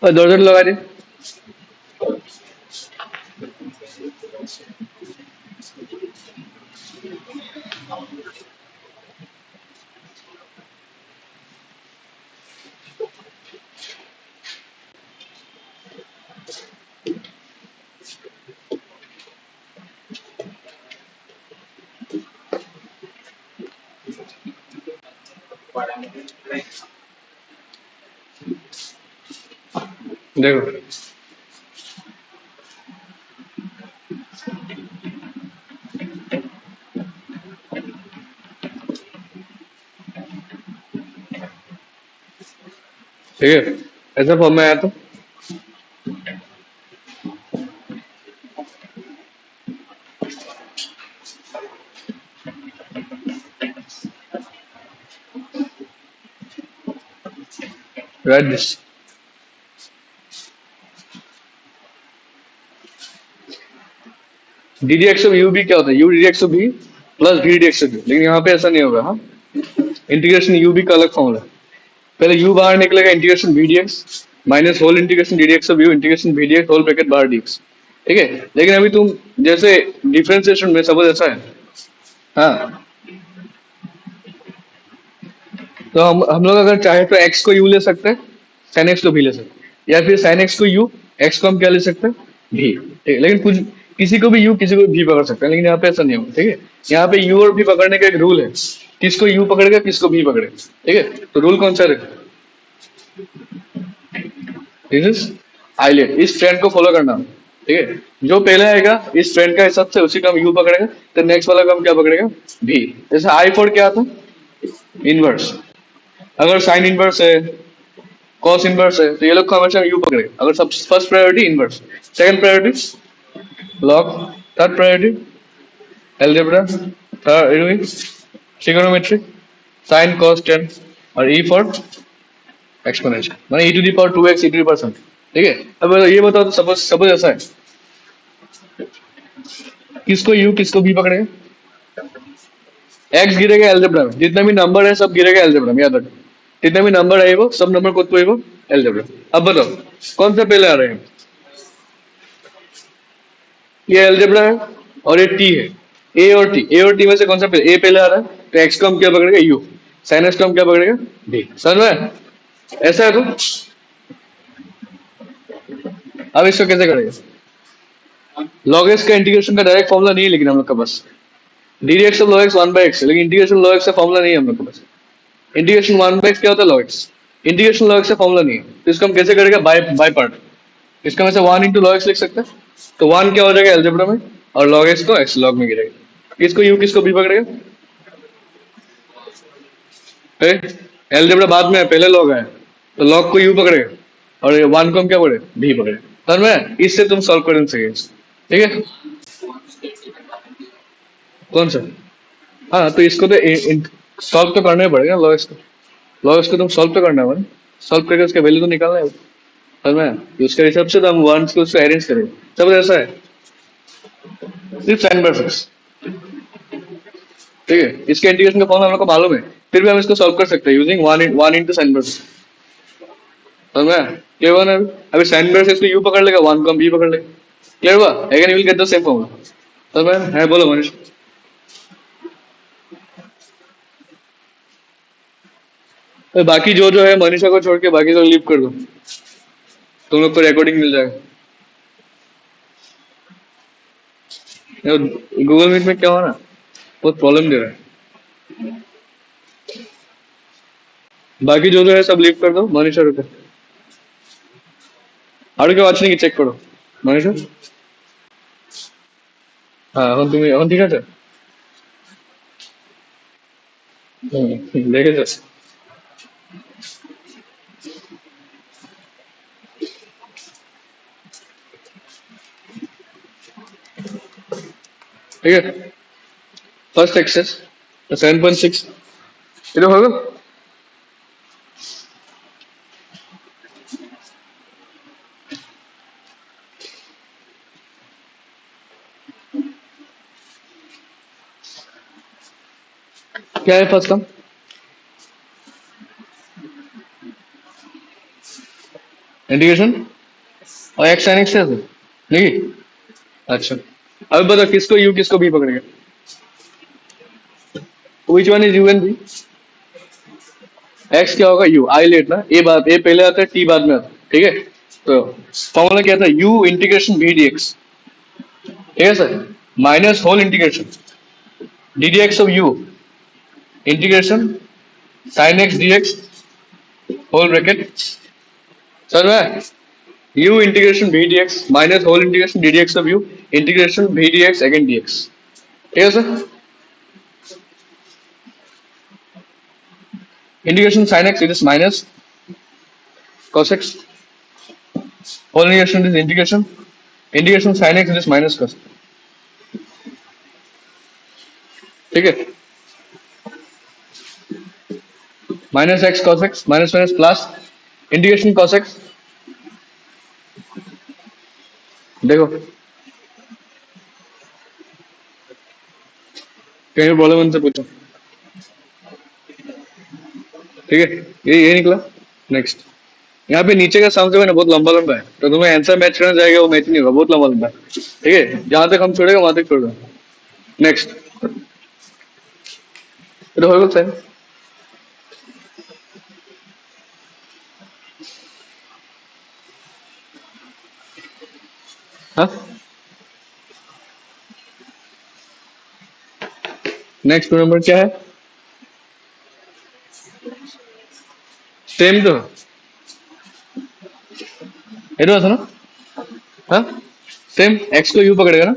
और जोर जोर लगा दे। देखो ठीक है, ऐसा फॉर्म में आया तो write this. D D x of U भी क्या होता है? U D x of B plus D D x of U, लेकिन यहाँ पे ऐसा नहीं होगा। हाँ, इंटीग्रेशन यू बी का अलग फॉर्मूला। पहले यू बाहर निकलेगा, integration B D x minus whole integration D D x of you integration B D x whole bracket बाहर डी एक्स। ठीक है, लेकिन अभी तुम जैसे डिफरेंशिएशन में सपोज ऐसा है। हाँ, तो हम लोग अगर चाहे तो एक्स को यू ले सकते हैं, साइन एक्स को भी ले सकते हैं, या फिर साइन एक्स को यू, एक्स को हम क्या ले सकते हैं, भी। ठीक है, लेकिन कुछ किसी को भी यू किसी को भी पकड़ सकते हैं, लेकिन यहाँ पे ऐसा नहीं होगा। ठीक है, यहाँ पे यू और भी पकड़ने का एक रूल है, किसको यू पकड़ेगा किसको भी पकड़ेगा। ठीक है, तो रूल कौन सा है? दिस इज आइलेट, इस ट्रेंड को फॉलो करना। ठीक है, जो पहला आएगा इस ट्रेंड का हिसाब से उसी का हम यू पकड़ेगा, तो नेक्स्ट वाला का हम क्या पकड़ेगा, भी। जैसे आई फोर क्या था, इनवर्स। अगर साइन इनवर्स है, कॉस इनवर्स है, तो ये लोग को हमेशा यू पकड़ेगा। अगर सब first priority inverse, second priority log, third priority algebra, third trigonometry, sine cos tan, और ई फॉर एक्सपोनेंशियल, माने e to the power to x e to the power something. ठीक है, अब ये बताओ, तो सपोज सपोज ऐसा है, किसको यू किसको भी पकड़ेगा, एक्स गिरेगा एलजेब्रा में, जितना भी नंबर है सब गिरेगा एलजेब्रा में, याद रखो। जितने भी नंबर है वो सब नंबर को वो एलजेब्रा। अब बताओ कौन सा पहले आ रहे हैं, ये एलजेब्रा है और ये टी है। ए और टी में से कौन सा पहले, ए पहले आ रहा है, तो एक्स को हम क्या पकड़ेगा, यू। साइन एक्स को हम क्या पकड़ेगा, डी। समझ में? ऐसा है तो अब इसको कैसे करेंगे? लॉग एक्स का इंटीग्रेशन का डायरेक्ट फॉर्मूला नहीं है, लेकिन हम लोग का पास d x of log x one by x, लेकिन इंटीग्रेशन लॉग एक्स का फॉर्मूला नहीं है हम लोग के पास। इंटीग्रेशन वन बाई एक्स क्या होता है, log x. Integration log x का फॉर्मूला नहीं है, तो इसको हम कैसे करेगा, बाय बाय पार्ट। इसका में से वन इंटू लॉग एक्स लिख सकते हैं, तो वन क्या हो जाएगा एल्जेब्रा में, और लॉग एक्स को एक्स लॉग में गिरेगा। किसको यू किसको भी पकड़ेगा, एल्जेब्रा बाद में है, पहले लॉग है, तो लॉग को यू पकड़ेगा और वन को हम क्या पकड़े, भी पकड़े। समझ में? इससे तुम सॉल्व कर सके। ठीक है, कौन सा? हाँ, तो इसको तो सॉल्व तो करना ही पड़ेगा लॉग एक्स को। लॉग एक्स को तुम सॉल्व तो करना है, सॉल्व करके उसका वैल्यू तो निकालना है। समझ में? तो उसके हिसाब से तो हम वंस को उसको अरेंज करेंगे। सब ऐसा है, सिर्फ साइन बाय फिक्स। ठीक है, इसके इंटीग्रेशन का फॉर्मूला हम लोग को मालूम है, फिर भी हम इसको सॉल्व कर सकते हैं using one into sine by fix. समझ में? क्लियर हुआ ना? अभी साइन बाय फिक्स को यू पकड़ लेगा, वन को हम भी पकड़ लेगा। क्लियर हुआ? Again you will get the same formula. समझ में? है, बोलो मनीष। तो बाकी जो है मनीषा को छोड़ के बाकी तो लीव कर दो, तुम लोग को रिकॉर्डिंग मिल जाएगा। गूगल मीट में क्या हो ना, बहुत प्रॉब्लम दे रहा है। बाकी जो है सब लीव कर दो, मनीषा रुको। आड़ के वाचने की चेक करो मनीषा। हाँ, हम तुम्हें हम ठीक है। देखे सर। ठीक है, फर्स्ट एक्सेस 7.6 ये तो होगा। क्या है फर्स्ट टर्म? इंटीग्रेशन और एक्स साइन एक्स से नहीं। अच्छा, अब बताओ किसको यू किसको भी पकड़ेगा? Which one is U and B? X क्या होगा? यू। आई लेट ना, ए पहले आता है, टी बाद में आता है, ठीक है? तो फॉर्मूला क्या था? U integration B D x, ठीक है sir? Minus whole integration D D x of you integration sine x d x whole bracket, sir है u integration B D x minus whole integration D D x of you integration B D x again d x, ठीक है sir? Integration sine x it is minus cos x, whole integration is integration sin x is minus cos, ठीक है? Minus x cos x minus minus plus integration cos x, देखो कहीं बोलो उनसे पूछो, ठीक है? ये निकला। नेक्स्ट, यहाँ पे नीचे का सम जो है ना बहुत लंबा लंबा है, तो तुम्हें आंसर मैच करना जाएगा, वो मैच नहीं होगा, बहुत लंबा लंबा है, ठीक है? जहां तक हम छोड़ेगा वहां तक छोड़ दो। नेक्स्ट, तो हो गया सर। हाँ, नेक्स्ट नंबर क्या है? सेम तो ये तो था ना? हाँ, सेम एक्स को यू पकड़ेगा ना,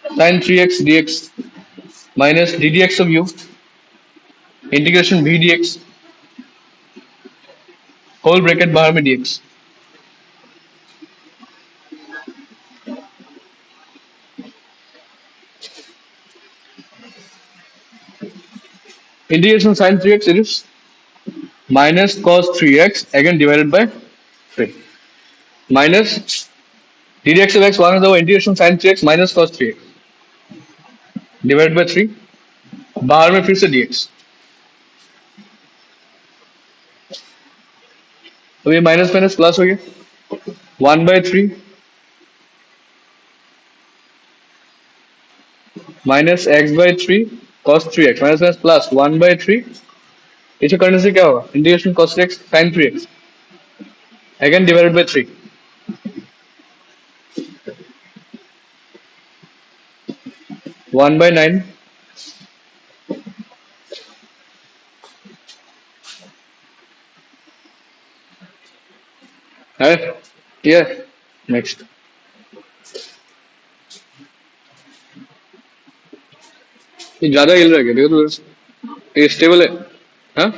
sine three x d x minus D D x of you integration भी डी एक्स होल ब्रैकेट बाहर में D x, integration sin 3x it is minus cos 3x again divided by 3 minus ddx of x 1 is our integration sin 3x minus cos 3x divided by 3 बाहर में फिर से dx, तो ये minus minus plus हो गया 1/3 minus x/3 cos 3x minus minus plus 1/3, इसे करने से क्या होगा? Integration cos 3x sin 3x again divided by 3 1/9 है, ये नेक्स्ट, ये ज्यादा हिल रहा है क्या? देखो तो ये स्टेबल है। हाँ,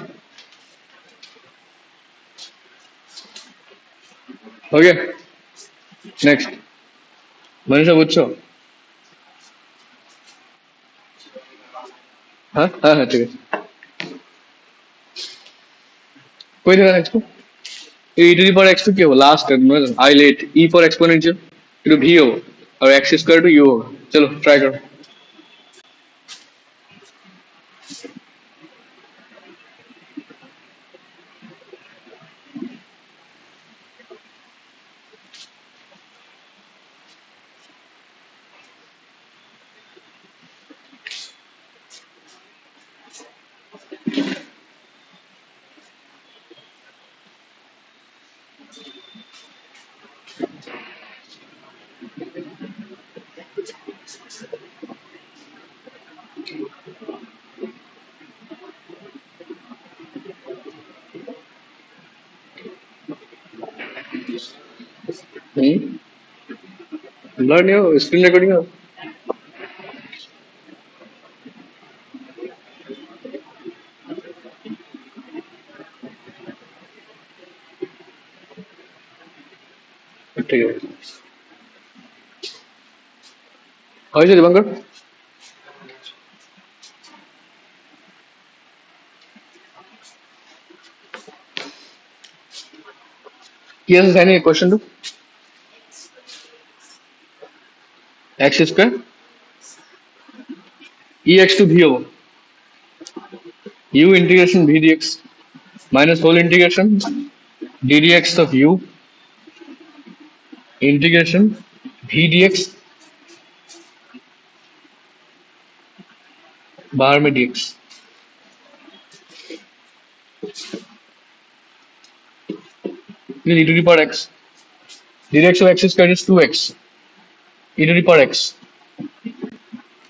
हो गया। नेक्स्ट, मनीषा पूछो। हाँ हाँ हाँ, ठीक है, कोई नहीं। Next, e to the power x to क्या हो? लास्ट है I let e for exponential two भी हो और x स्क्वायर टू u होगा। चलो ट्राई करो। ब्लर नहीं हो, स्क्रीन रिकॉर्डिंग हो। ठीक है, और से दिवंकर yes any question to x square e x to भी हो u integration v dx minus whole integration d dx of u integration v dx बाहर में dx e to the power x d dx of x squared is 2x e to the power x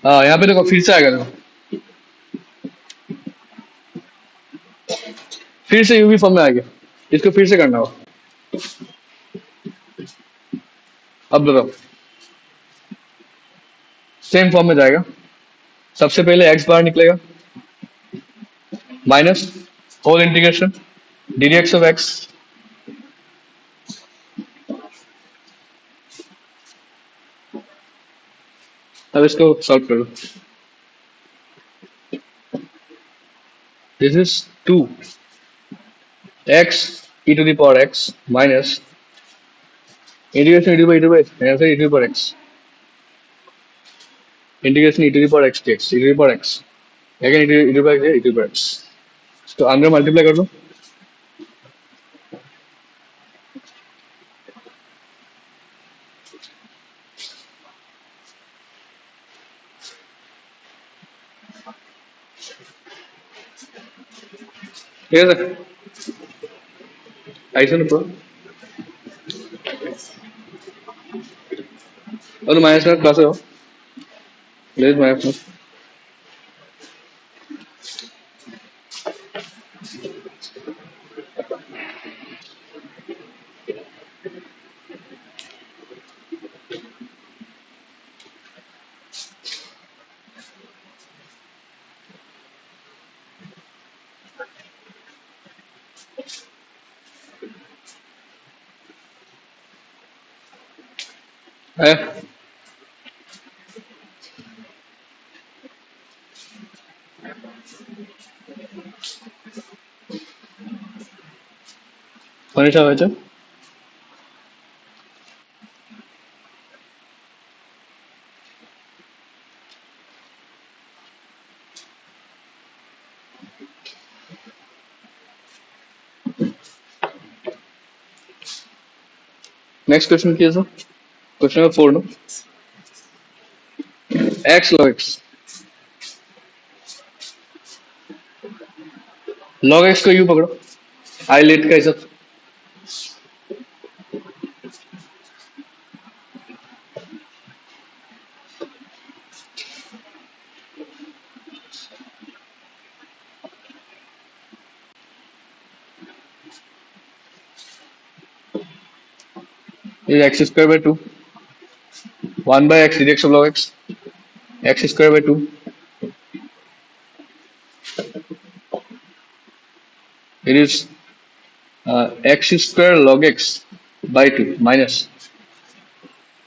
हाँ यहाँ पे देखो फिर से आएगा देखो फिर से यूवी फॉर्म में आ गया इसको फिर से करना होगा अब बताओ सेम फॉर्म में जाएगा सबसे पहले x बाहर निकलेगा minus whole integration D D x of x अब इसको सॉल्व करो this is 2x e to the power x minus integration e to the power answer e to the power x integration e to the power x dx e to the power x again e to the power x e to the power x तो अंदर multiply कर लो ठीक है sir ऐसे ना और minus में plus हो लेस माइनस में है मनीषा है नेक्स्ट क्वेश्चन किया sir question number 4 no x log x log x को u पकड़ो आई लेट का हिसाब is x square by 2 1 by x dx of log x square by 2 it is x square log x by 2 minus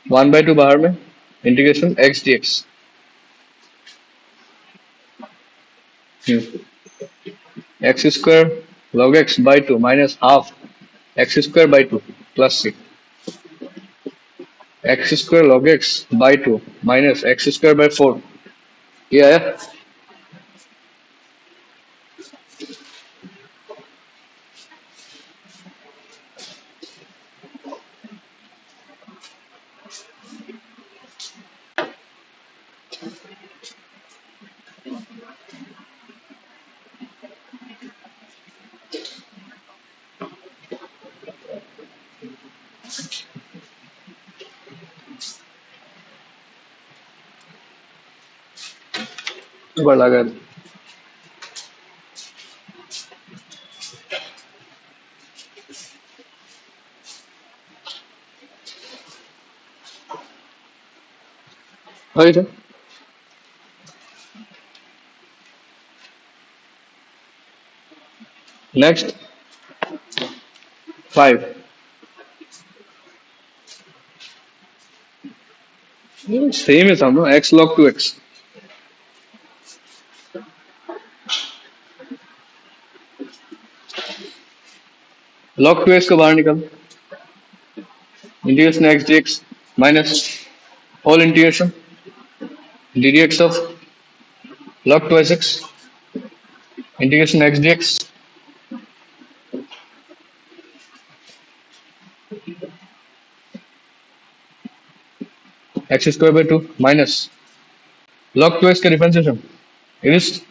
1 by 2 बाहर में integration x dx x square log x by 2 minus half x square by 2 plus c x square log x by 2 minus x square by 4 ये आया बड़ा कर right next 5 same है सामने x log 2x log 2x को बाहर निकाल integration x dx minus whole integration d dx of log 2x integration x d x, x square by two minus log to x का differentiation it is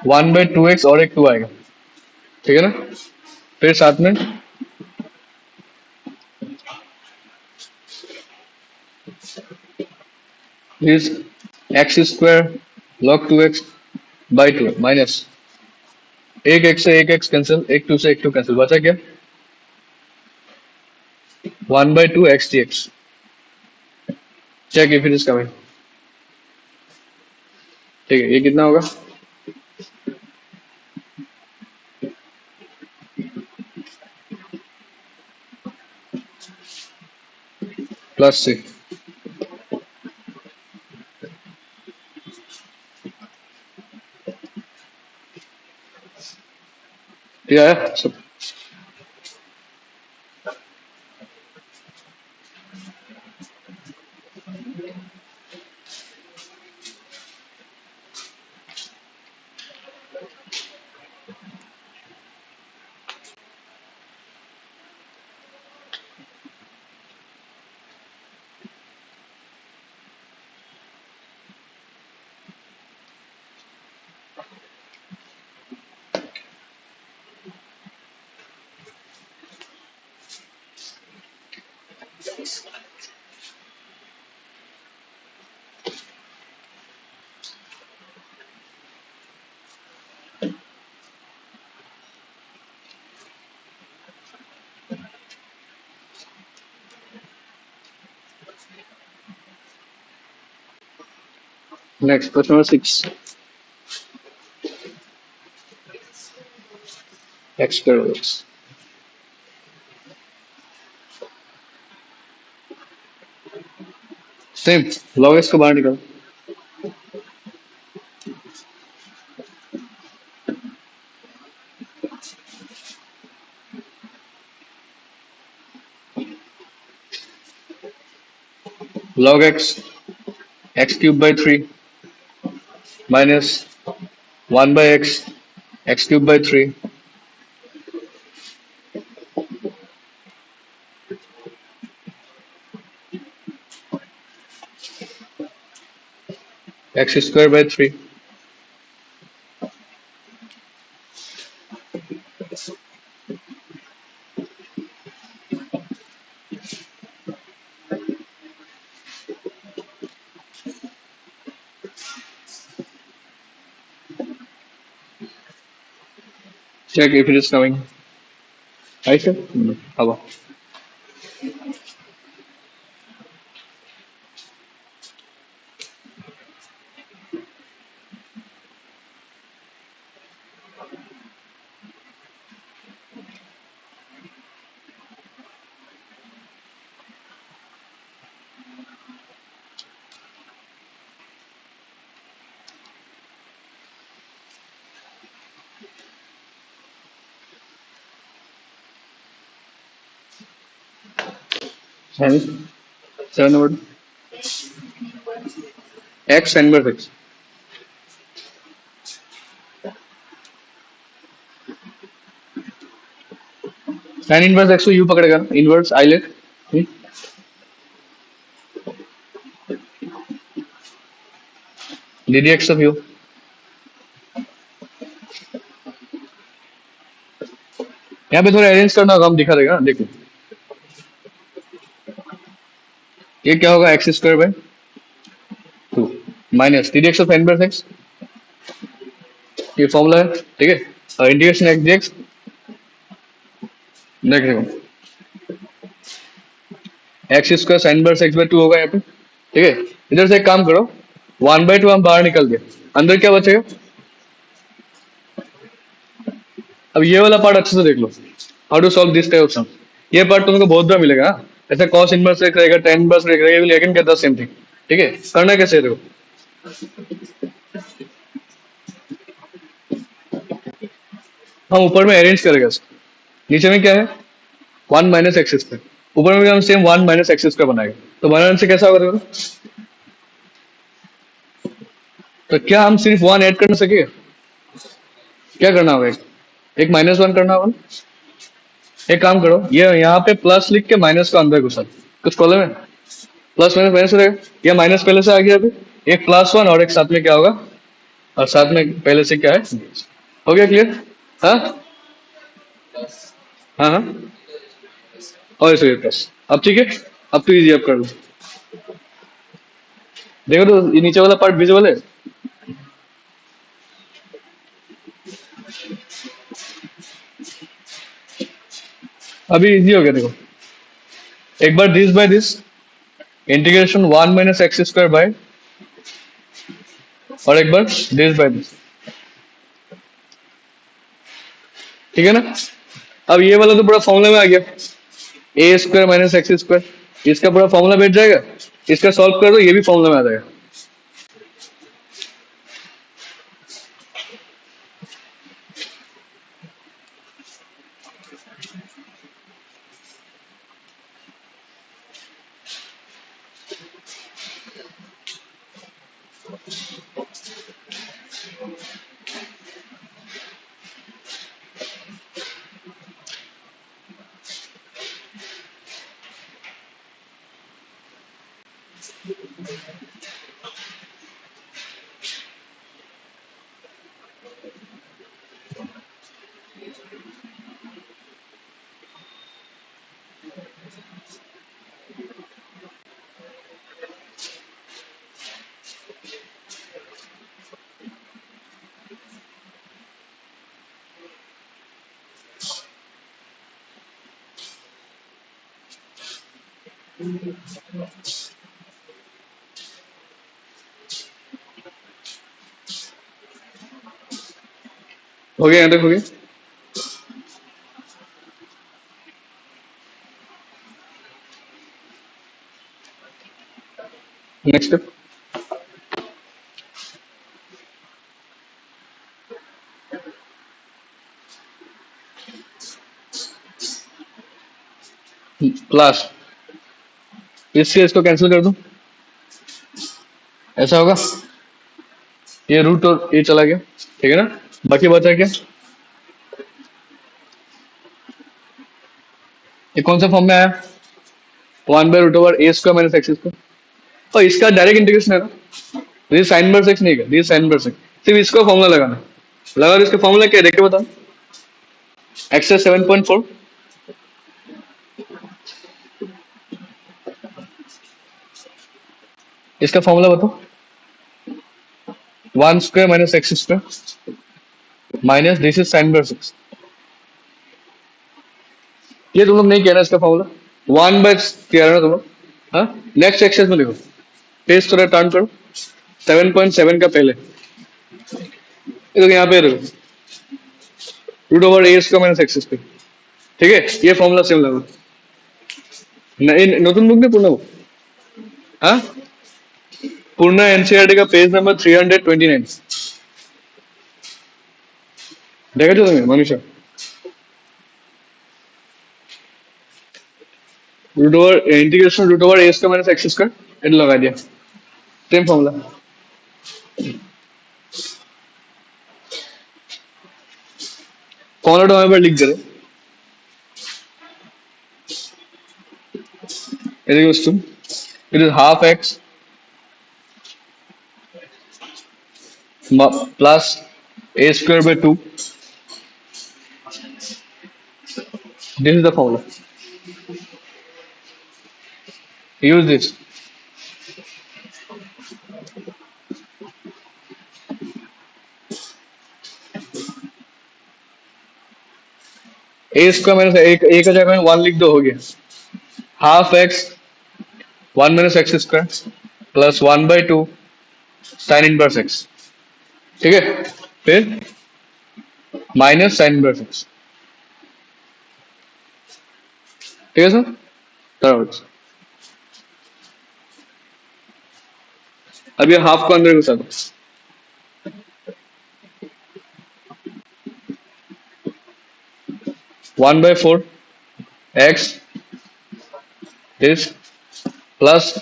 1/2x और एक to आएगा, ठीक है ना। फिर साथ में is x square log to x by two minus एक एक्स से एक एक्स कैंसिल, एक टू से एक टू कैंसिल, बचा क्या 1/2 x dx। Check if it is coming. ठीक है, ये कितना होगा प्लस से, ठीक है सब। Next question number 6, x square x same log x को बाहर निकाल, log x x cube by three minus 1/x x cube by three x square by three. Check if it is coming, ऐसे अब seven number x inverse x, tan inverse x को u पकड़ेगा, inverse I let d D x of u. यहाँ पे थोड़ा arrange करना होगा, हम दिखा देगा ना, देखो ये क्या होगा x square by two minus D D x of inverse x, ये फॉर्मूला है, ठीक है। और इंटीग्रेशन एक्स डी एक्स, देख देखो x square sign inverse x by two होगा यहाँ पे, ठीक है। इधर से एक काम करो, 1/2 हम बाहर निकल गए, अंदर क्या बचेगा। अब ये वाला पार्ट अच्छे से देख लो, how to solve this type of sum. ये पार्ट तुमको बहुत बार मिलेगा, हाँ? ऐसे cos इनवर्स एक्स रहेगा, tan इनवर्स रहेगा, ये भी लेकिन कहता सेम थिंग, ठीक है। करना कैसे है देखो, हम ऊपर में अरेंज करेगा इसको, नीचे में क्या है 1 - एक्स स्क्वायर, ऊपर में भी हम सेम 1 - एक्स स्क्वायर बनाएगा, तो बनाने से कैसा होगा देखो। तो क्या हम सिर्फ वन ऐड कर सके, क्या करना होगा? एक -1 करना होगा ना? एक काम करो, ये यहाँ पे प्लस लिख के माइनस को अंदर घुसा दो। कुछ प्रॉब्लम है? प्लस माइनस माइनस रहेगा, या माइनस पहले से आ गया अभी। एक +1 और एक साथ में क्या होगा, और साथ में पहले से क्या है। हो गया क्लियर? हाँ हाँ हाँ। और इसे प्लस। अब ठीक है, अब तो इजी, अब कर लो। देखो तो ये नीचे वाला पार्ट विजिबल है। अभी इजी हो गया देखो। एक बार this by this, integration 1 - x² by, और एक बार दिस बाय दिस। ठीक है ना? अब ये वाला तो पूरा फॉर्मूला में आ गया, a² - x²। इसका पूरा फॉर्मूला बैठ जाएगा। इसका सॉल्व कर दो, ये भी फॉर्मूला में आ जाएगा। हो गया, यहाँ तक हो गया। नेक्स्ट स्टेप, प्लस, इससे इसको कैंसिल कर दूं, ऐसा होगा। ये रूट और ये चला गया, ठीक है ना? बाकी बचा क्या? ये कौन सा फॉर्म में आया? 1/√a² - x²। और इसका डायरेक्ट इंटीग्रेशन है ना, ये साइन इनवर्स x नहीं है, ये साइन इनवर्स x। सिर्फ इसका फॉर्मूला लगाना है। लगा दो, इसका फॉर्मूला क्या है देख के बताओ। x है 7.4, इसका फॉर्मूला बताओ। 1² - x² minus this is sine inverse x। ये तुम लोग नहीं किया ना इसका फॉर्मूला, 1 किया ना तुम लोग? हाँ, नेक्स्ट एक्सरसाइज में देखो, पेज थोड़ा टर्न करो, 7.7 का पहले, ये देखो यहाँ पे देखो, √a² - x²। ठीक है, ये फॉर्मूला सेम लगो। नতুन बुक नहीं, पूर्ण बुक। हाँ, पूर्ण एनसीईआरटी का पेज नंबर 329। देखा जो तुम्हें मनीषा, इंटीग्रेशन √a² - x², ये लगा दिया, सेम फॉर्मूला। फॉर्मूला तो हमें पर लिख दे रहे, ये देखो तुम, it is half x plus a²/2। This is the formula, use this. a² minus एक का जगह 1 लिख दो, हो गया। Half x 1 - x² plus 1/2 sine inverse x। ठीक है, फिर माइनस साइन इनवर्स x। ठीक है सर, बराबर। अब ये हाफ को अंदर घुसा दो, 1/4 x is प्लस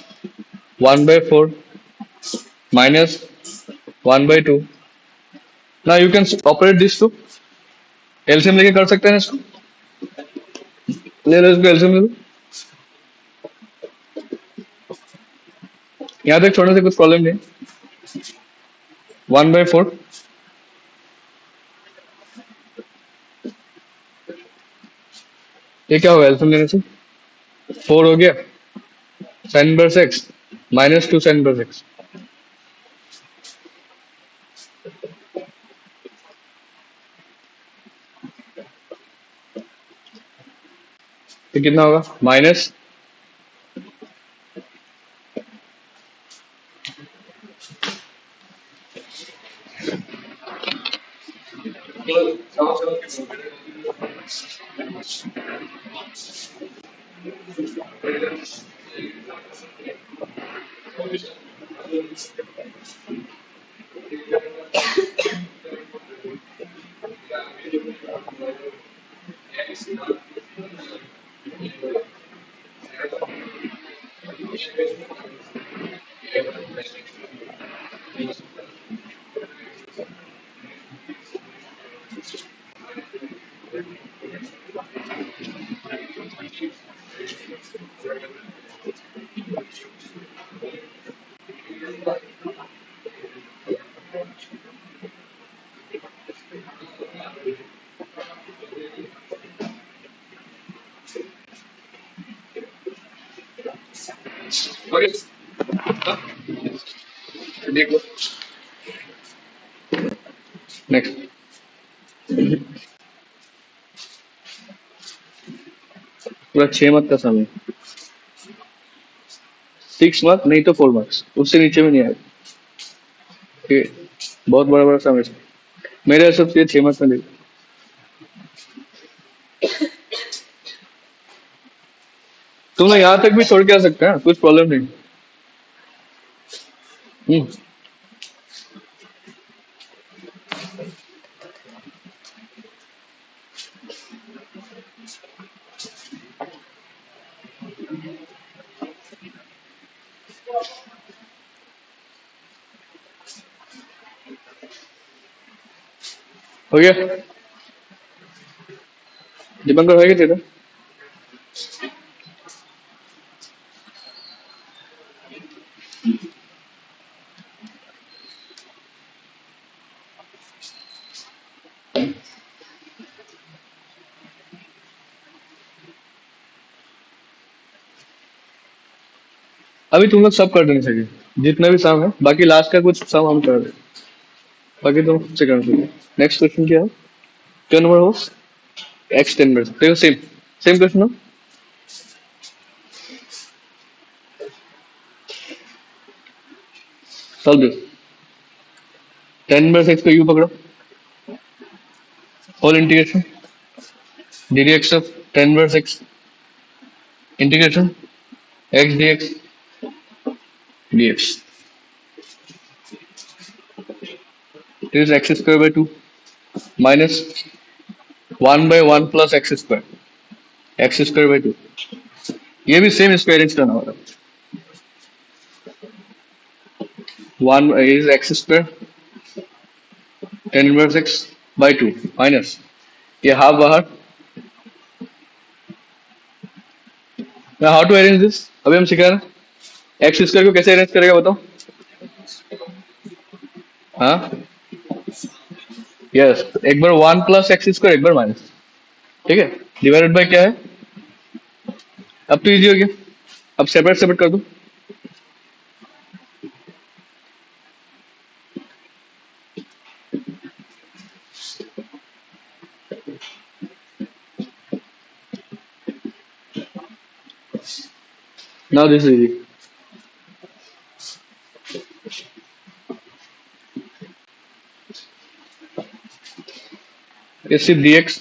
1/4 माइनस 1/2 ना you can operate this two LCM लेके कर सकते हैं ना इसको. ले लो इसको एलसीएम ले लो. यहाँ तक छोड़ने से कुछ प्रॉब्लम नहीं. 1/4. ये क्या होगा एलसीएम लेने से? 4 हो गया. Sign inverse x -2 sine inverse x. तो कितना होगा? माइनस देख लो. नेक्स्ट. पूरा 6 मार्क का सम है. 6 मार्क नहीं तो 4 मार्क्स, उससे नीचे में नहीं आएगा. ठीक है. बहुत बड़ा बड़ा सम है इसमें. मेरे हिसाब से 6 मार्क्स में देगा. तुम लोग यहाँ तक भी छोड़ के आ सकते हैं, कुछ प्रॉब्लम नहीं. हम्म. हो गया. दीपंकर हो गया तेरा. अभी तुम लोग सब कर देने चाहिए, जितना भी सम है. बाकी लास्ट का कुछ सम हम कर रहे. बाकी तुम खुद से कर सकते. नेक्स्ट क्वेश्चन क्या है? क्या नंबर हो? एक्स 10 में देखो. सेम सेम क्वेश्चन हो. Solve this. 10 में एक्स को यू पकड़ो. Whole integration D D x of 10 में x integration x d x d x. It is x square by 2 minus 1/1 plus x square by 2. ये भी same इसको arrange करना होगा. 1 इज x square 10 inverse x by 2 minus ये half बाहर. How to arrange this अभी हम सीख रहे हैं. एक्स स्क्वायर को कैसे अरेंज करेगा बताओ. हाँ. यस. एक बार 1 प्लस एक्स स्क्वायर, एक बार माइनस. ठीक है. डिवाइडेड बाय क्या है? अब तो इजी हो गया. अब सेपरेट सेपरेट कर दो. Now this is easy. ये सिर्फ dx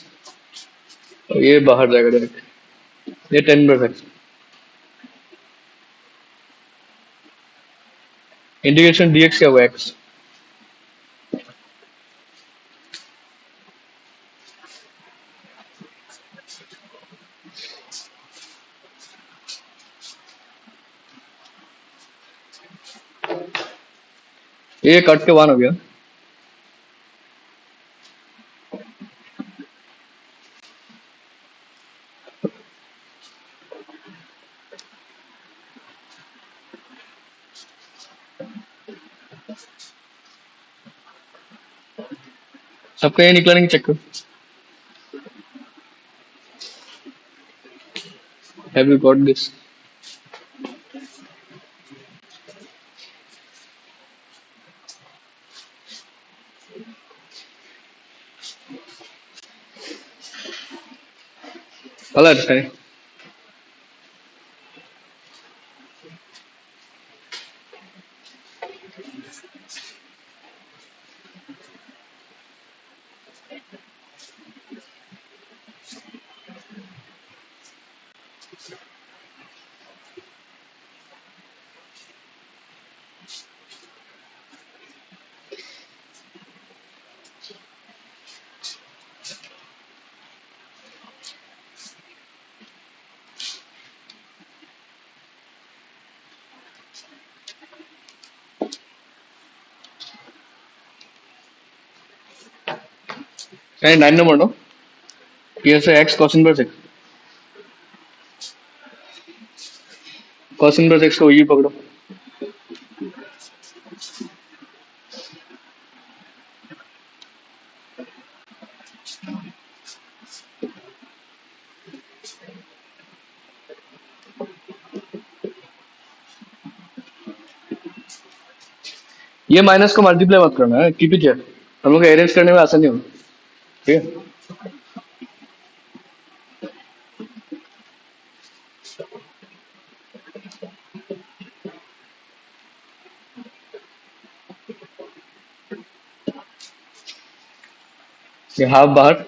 और ये बाहर जाएगा डायरेक्ट. ये 10 इनवर्स एक्स इंटीग्रेशन dx क्या हुआ एक्स. ये कट के 1 हो गया. सबका ये निकला नहीं, चेक करो। Have you got this? Colour है। कहीं 9 नंबर नो, ये से x cos inverse x, cos inverse x को ये पकड़ो। ये माइनस को मल्टीप्लाई मत करना है, कीप इट हियर। हम लोग अरेंज करने में आसानी होगी। ठीक है, ये हाफ बाहर,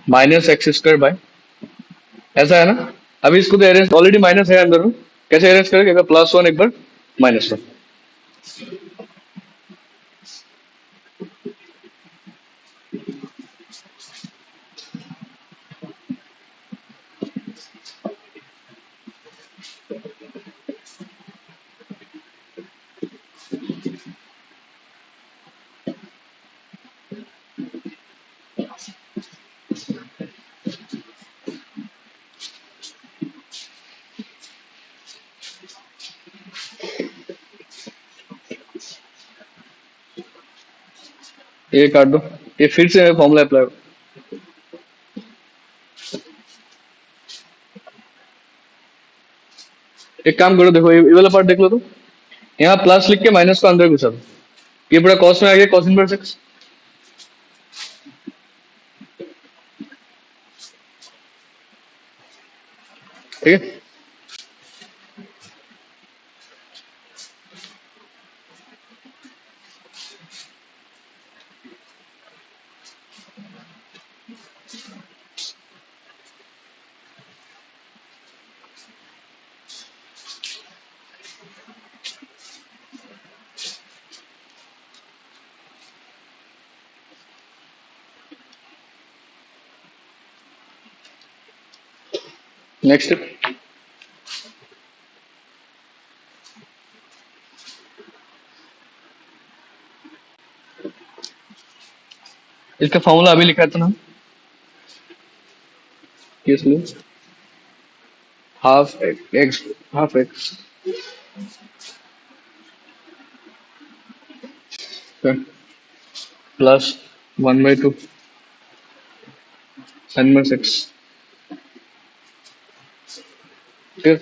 माइनस एक्स स्क्वायर बाय, ऐसा है ना। अभी इसको तो अरेंज, ऑलरेडी माइनस है अंदर में, कैसे अरेंज करेंगे? एक बार +1, एक बार -1। ये काट दो, ये फिर से फॉर्मूला अप्लाई। एक काम करो, देखो ये वाला पार्ट देख लो तो, यहाँ प्लस लिख के माइनस को अंदर घुसा दो, ये पूरा कॉस में आ गया, cos इनवर्स एक्स। ठीक है, नेक्स्ट इसका फॉर्मूला अभी लिखा था ना, इसलिए half x, half x +1/2 sin inverse x, ठीक।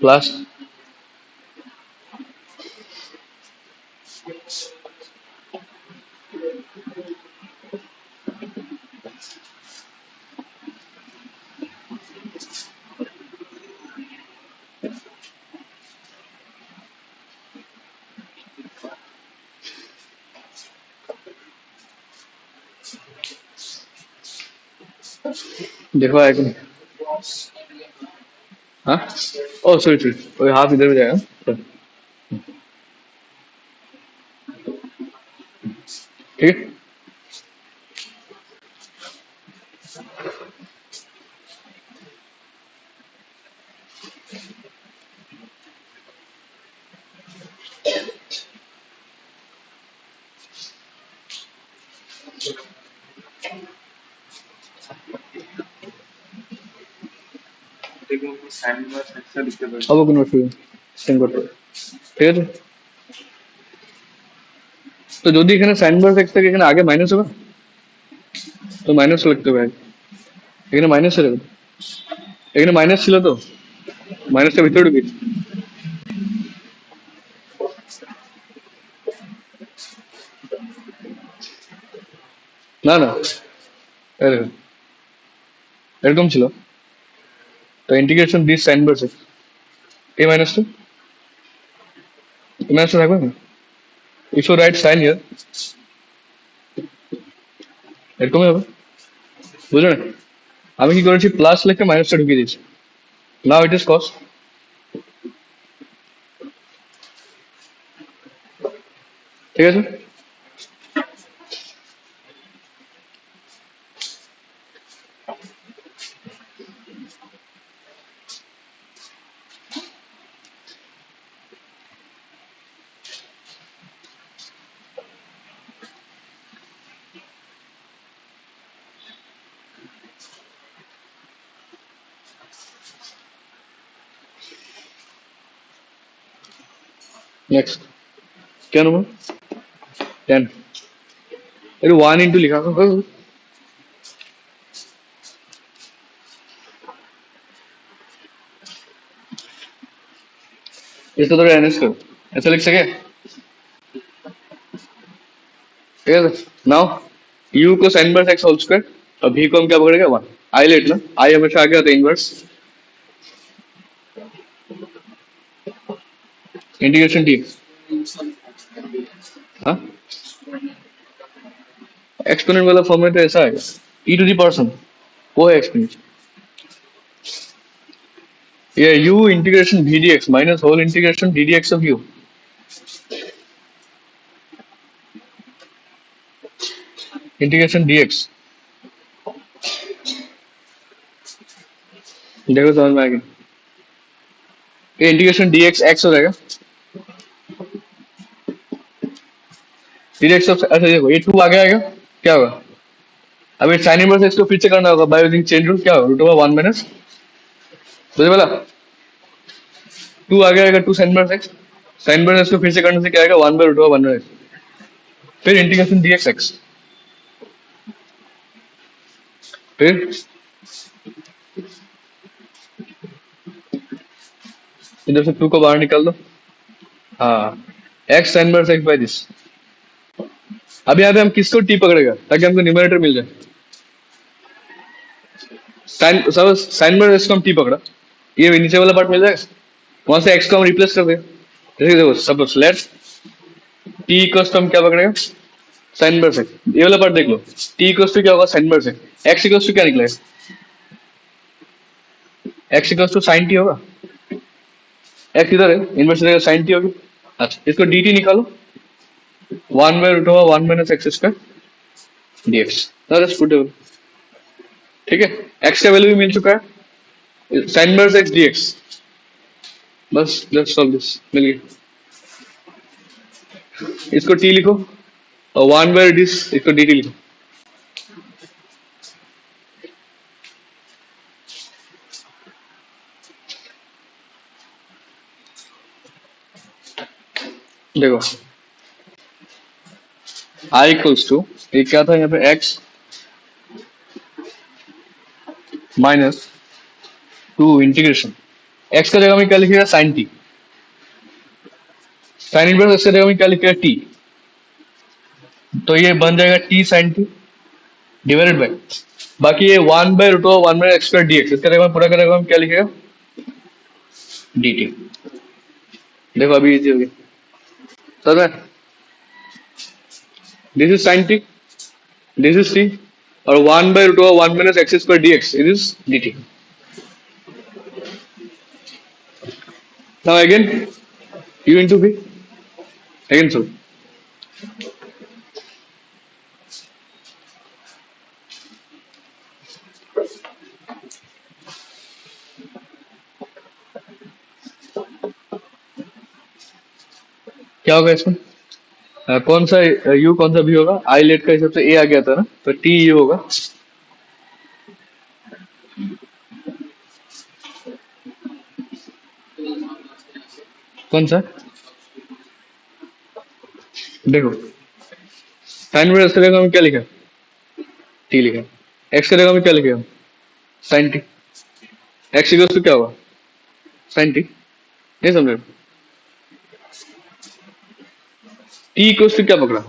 प्लस, देखो आएगा नहीं। हाँ, ओ सॉरी सॉरी, वो हाफ इधर हो जाएगा। ठीक है, अब कन्वर्ट हो, सेम करते, ठीक है। তো যদি এখানে সাইন ইনভার্স এক্স থেকে এখানে আগে মাইনাস হবে, তো মাইনাস লিখতে হবে আগে। এখানে মাইনাস ছিল তো, এখানে মাইনাস ছিল তো, মাইনাসটা ভিতরে ঢুকি। না না, এই দেখো, এরকম ছিল। তো integration this sine inverse x, এই মাইনাসটা, এই মাইনাসটা থাকবে না। If you write sine here, এরকমই হবে, বুঝলে না? আমি কি করেছি, প্লাস লিখে মাইনাসটা ঢুকিয়ে দিয়েছি। নাও ইট ইজ কস। ঠিক আছে, নেক্সট क्या नंबर 10, अरे 1 into लिखा था। इसको थोड़ा एनएस करो, ऐसा लिख सके। ठीक है, नाउ यू को sine inverse x whole square और भी को हम क्या पकड़ेगा, 1। आई लेट ना, आई हमेशा आगे आता है इनवर्स, इंटीग्रेशन डी। हाँ, एक्सपोनेंट वाला फॉर्म में तो ऐसा आएगा, ई टू दी पर्सन, वो है एक्सपोनेंट। ये u integration v d x minus whole integration D D x of you, integration d x. देखो समझ में आ गया, ये इंटीग्रेशन डी एक्स एक्स हो जाएगा, डी एक्स ऑफ, अच्छा देखो ये 2 आगे आएगा, क्या होगा, अब ये साइन इनवर्स एक्स को फिर से करना होगा बाय यूजिंग चेन रूल, क्या होगा, रूट ओवर 1 माइनस, बुझे बोला, 2 आगे आएगा, 2 sine inverse x, sine inverse x को फिर से करने से क्या आएगा, 1 बाय रूट ओवर 1 माइनस, फिर इंटीग्रेशन डी एक्स एक्स, फिर इधर से 2 को बाहर निकाल दो, हाँ, x sine inverse x by this. अब यहाँ पे हम किसको टी पकड़ेगा ताकि हमको न्यूमरेटर मिल जाए, साइन सब साइन इनवर्स एक्स को हम टी पकड़ा, ये नीचे वाला पार्ट मिल जाएगा, वहां से एक्स को हम रिप्लेस कर देगा। जैसे देखो suppose let t equals to हम क्या पकड़ेगा, साइन इनवर्स एक्स, ये वाला पार्ट देख लो, टी इक्वल्स टू क्या होगा, sine inverse x, x equals to क्या निकलेगा, x equals to sine t होगा, एक्स इधर है, इनवर्स जगह साइन टी होगी। अच्छा इसको डी टी निकालो, 1 by root over 1 minus x square d x, पुटेबल। ठीक है, एक्स का वैल्यू भी मिल चुका है, sine inverse x d x, बस लेट्स सॉल्व दिस, मिल गया। इसको टी लिखो और 1 बाय दिस इसको डी टी लिखो, देखो आई इक्वल्स टू, ये क्या था यहाँ पे, एक्स माइनस 2 इंटीग्रेशन, एक्स का जगह में क्या लिखेगा, sine t, sine inverse x का जगह में क्या लिखेगा, टी, तो ये बन जाएगा t sine t divided by, बाकी ये 1 by root over 1 by x square d x, इसका जगह में पूरा करेगा हम क्या लिखेगा, डी टी। देखो अभी इजी हो गया, समझ में, this is sine t, this is t, और 1 by root over 1 minus x square d x, it is d t. Now again u into v, again so क्या होगा इसमें, कौन सा यू कौन सा भी होगा, आई लेट का हिसाब से ए आ गया था ना, तो टी यू होगा, कौन सा, देखो साइन इनवर्स का जगह में क्या लिखा? टी लिखा। एक्स का जगह में क्या लिखेगा? Sine t. X equal to क्या होगा? Sine t. नहीं समझ रहे? टी इक्वल टू क्या पकड़ा?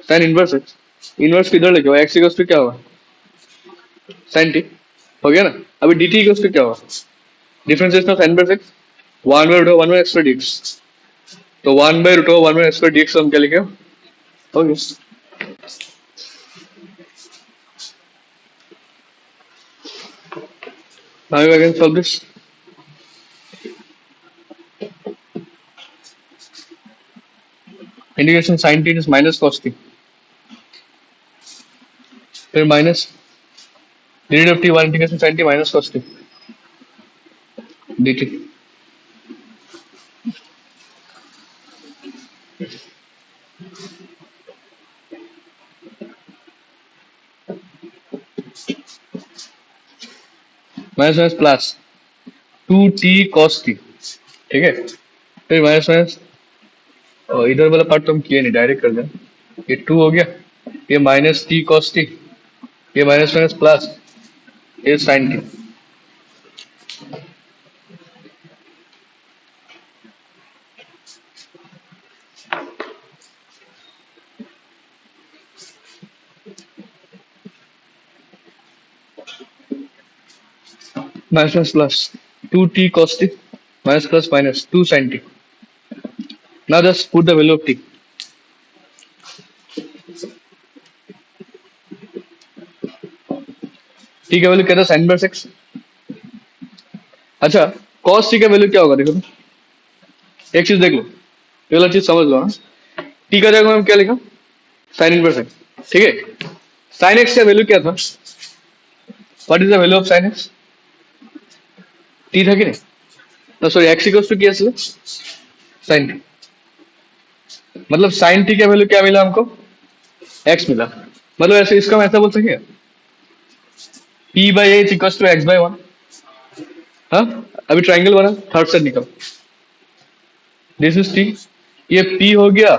Sign inverse x. इनवर्स किधर लेके आओ? एक्स इक्वल टू क्या होगा? Sine t. हो गया ना? अभी डी टी इक्वल टू क्या होगा? Differentiation of sine inverse x, one by root one by x पर डीएक्स। तो one by root one by x पर डीएक्स हम क्या लिखे? हो गया। Now you again solve this. Integration sine t is minus cos t, फिर minus d of t one integration sine t minus cos t d t. Minus minus plus two t cos t, ठीक है। फिर minus minus, इधर वाला part तो हम किए नहीं, डायरेक्ट कर दें। ये टू हो गया, ये माइनस टी कॉस टी, ये माइनस माइनस प्लस, ये sine t. Minus minus plus two t cos t minus plus minus two sine t. Now just put the value of t. T का value क्या था? Sine inverse x. अच्छा, cos t का value क्या होगा देखो तो। एक चीज देख लो, ये वाला चीज समझ लो। हाँ, टी का जगह में क्या लिखा? साइन इनवर्स एक्स, ठीक है। साइन एक्स का वैल्यू क्या था? What is the value of sine x? T था कि नहीं? तो सॉरी, एक्स इक्वल्स टू क्या था? Sine t. मतलब साइन टी का वैल्यू क्या मिला हमको? एक्स मिला। मतलब ऐसे इसका हम ऐसा बोल सके, p by h equals to x by one. हाँ, अभी ट्राइंगल बना, थर्ड से निकल। दिस इज टी, ये पी हो गया।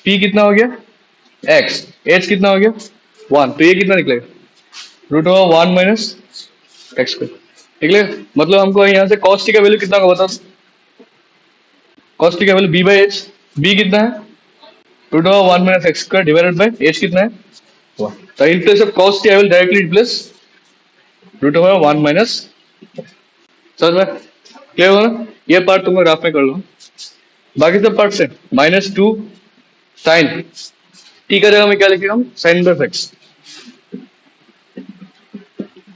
पी कितना हो गया? एक्स। एच कितना हो गया? वन। तो ये कितना निकलेगा? Root over one minus x square, निकलेगा। मतलब हमको यहाँ से कॉस टी का वैल्यू कितना होगा बताओ? कॉस टी का value b by h. B कितना है? Root over one minus x square divided by h कितना है? वन। तो in place of cos t I will directly replace root over one minus. समझ में क्लियर होगा ना? ये पार्ट तुम ग्राफ में कर लो, बाकी सब पार्ट से माइनस टू साइन टी का जगह में क्या लिखेगा हम? Sine inverse x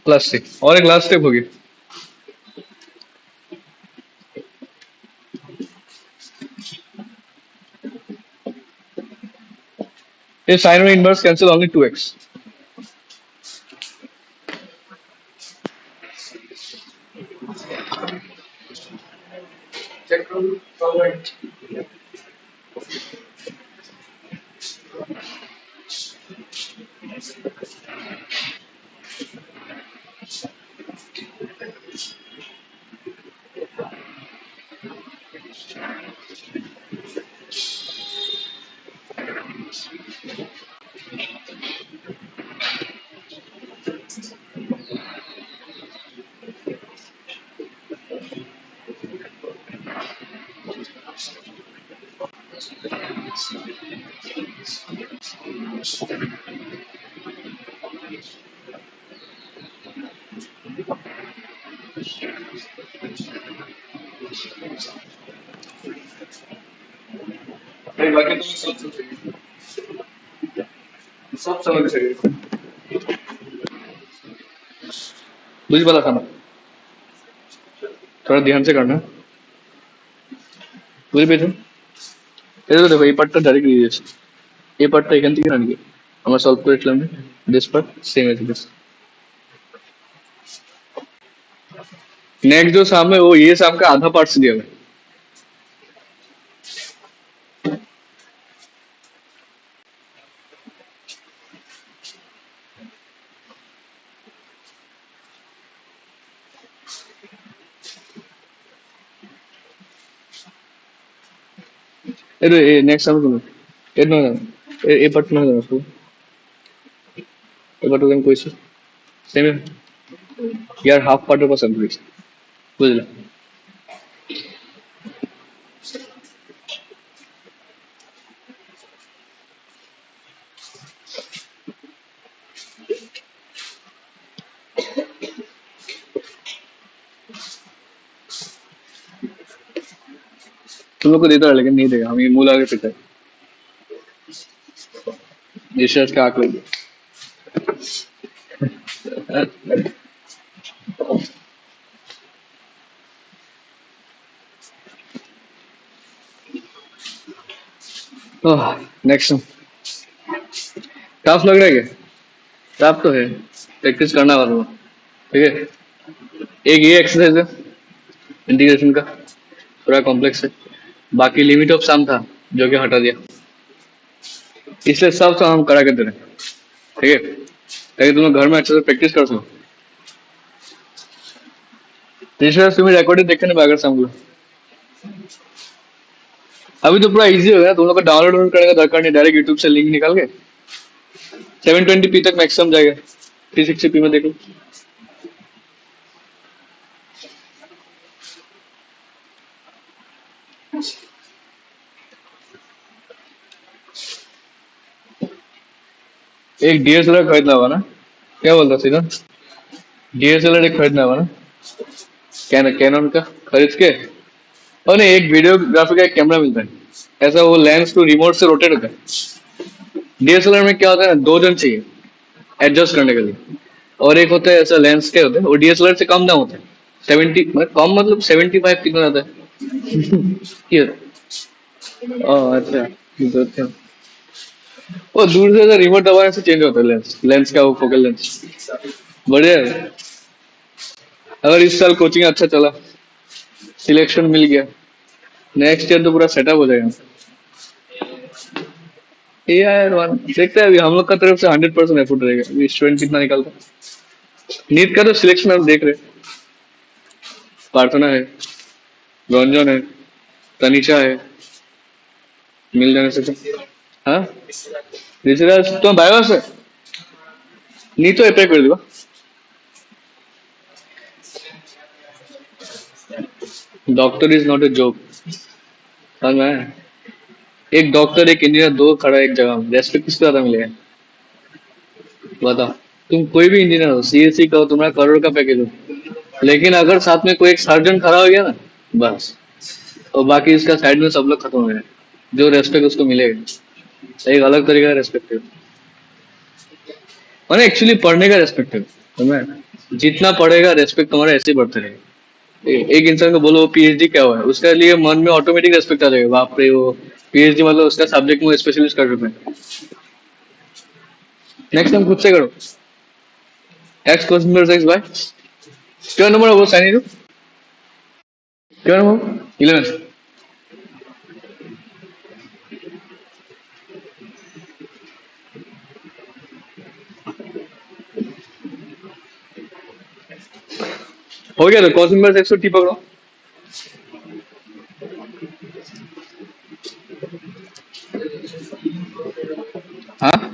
plus c. और एक लास्ट स्टेप होगी, ये साइन में inverse cancel only to x. बाकी तो सब समझ सके, बुझ वाला था ना, थोड़ा ध्यान से करना। বুঝে পেয়েছো? এটা তো দেখো এই পার্টটা ডাইরেক্ট দিয়ে দিয়েছে, এই পার্টটা এখান থেকে আনবে। আমরা সলভ করেছিলাম দিস পার্ট सेम है दिस। नेक्स्ट जो सामने वो ये साम का आधा पार्ट दिया हुआ है। ये नेक्स्ट साम तुम ये नो ए बटन है उसको, ए बटन কইছো সেম ইয়ার হাফ পার্টের পাশে কইছো বুঝলা। तुम लोग को देता है लेकिन नहीं देगा, हम ये मुंह लगा के पीता है। ये शर्ट का आंख लगी। नेक्स्ट टफ लग रहा है क्या? टफ तो है, प्रैक्टिस करना वाला, ठीक है। एक ये एक्सरसाइज है इंटीग्रेशन का, थोड़ा कॉम्प्लेक्स है। बाकी लिमिट ऑफ सम था जो कि हटा दिया, इसलिए सब सम हम करा के दे रहे हैं, ठीक है, ताकि तुम लोग घर में अच्छे से प्रैक्टिस कर सको। तीसरा तुम्हें रिकॉर्डिंग देखने में अगर समझ लो, अभी तो पूरा इजी हो गया, तुम लोग को डाउनलोड करने का दरकार नहीं, डायरेक्ट यूट्यूब से लिंक निकाल के 720p तक मैक्सिमम जाएगा, 360p में देखो। एक डीएसएलआर खरीदना होगा ना, क्या बोलता सीधा, डीएसएलआर एक खरीदना होगा ना, कैनन का खरीद के। और नहीं, एक वीडियोग्राफी का एक कैमरा मिलता है ऐसा, वो लेंस को रिमोट से रोटेट होता है। डीएसएलआर में क्या होता है ना, दो जन चाहिए एडजस्ट करने के लिए, और एक होता है ऐसा लेंस के होते हैं, वो डीएसएलआर से कम दाम होता है, 70 मतलब कम मतलब 75 कितना आता है। ये अच्छा, तो अच्छा। वो दूर से रिमोट दबाने से चेंज होता है लेंस, लेंस का वो फोकल लेंस, बढ़िया है। अगर इस साल कोचिंग अच्छा चला, सिलेक्शन मिल गया, नेक्स्ट ईयर तो पूरा सेटअप हो जाएगा। ये यार देखते हैं, अभी हम लोग का तरफ से 100% एफर्ट रहेगा, अभी स्टूडेंट कितना निकालता है। नीट का तो सिलेक्शन हम देख रहे हैं, प्रार्थना है, रंजन है, तनिषा है, मिल जाने से तो। हाँ, ऋषिराज तो बायो से नहीं तो अप्लाई कर दिया। Doctor is not a job, समझ में आया? एक डॉक्टर एक इंजीनियर दो खड़ा है एक जगह में, रेस्पेक्ट किसको ज्यादा मिलेगा बताओ। तुम कोई भी इंजीनियर हो, सीएससी का हो, तुम्हारा करोड़ का पैकेज हो, लेकिन अगर साथ में कोई एक सर्जन खड़ा हो गया ना, बस, और बाकी इसका साइड में सब लोग खत्म हो गए, जो रेस्पेक्ट उसको मिलेगा एक अलग तरीके का रेस्पेक्ट है, मैंने एक्चुअली पढ़ने का रेस्पेक्ट है, समझ में? जितना पढ़ेगा रेस्पेक्ट तुम्हारा ऐसे ही बढ़ते रहेगा। एक इंसान को बोलो पीएचडी क्या हुआ है, उसके लिए मन में ऑटोमेटिक रेस्पेक्ट आ जाएगा, बाप रे वो पीएचडी मतलब उसका सब्जेक्ट में स्पेशलिस्ट कर चुका है। नेक्स्ट टाइम खुद से करो, x question number x by, क्या नंबर है वो साइन, क्या नंबर 11, हो गया, तो क्वेश्चन नंबर एक्स को टी पकड़ो। हाँ,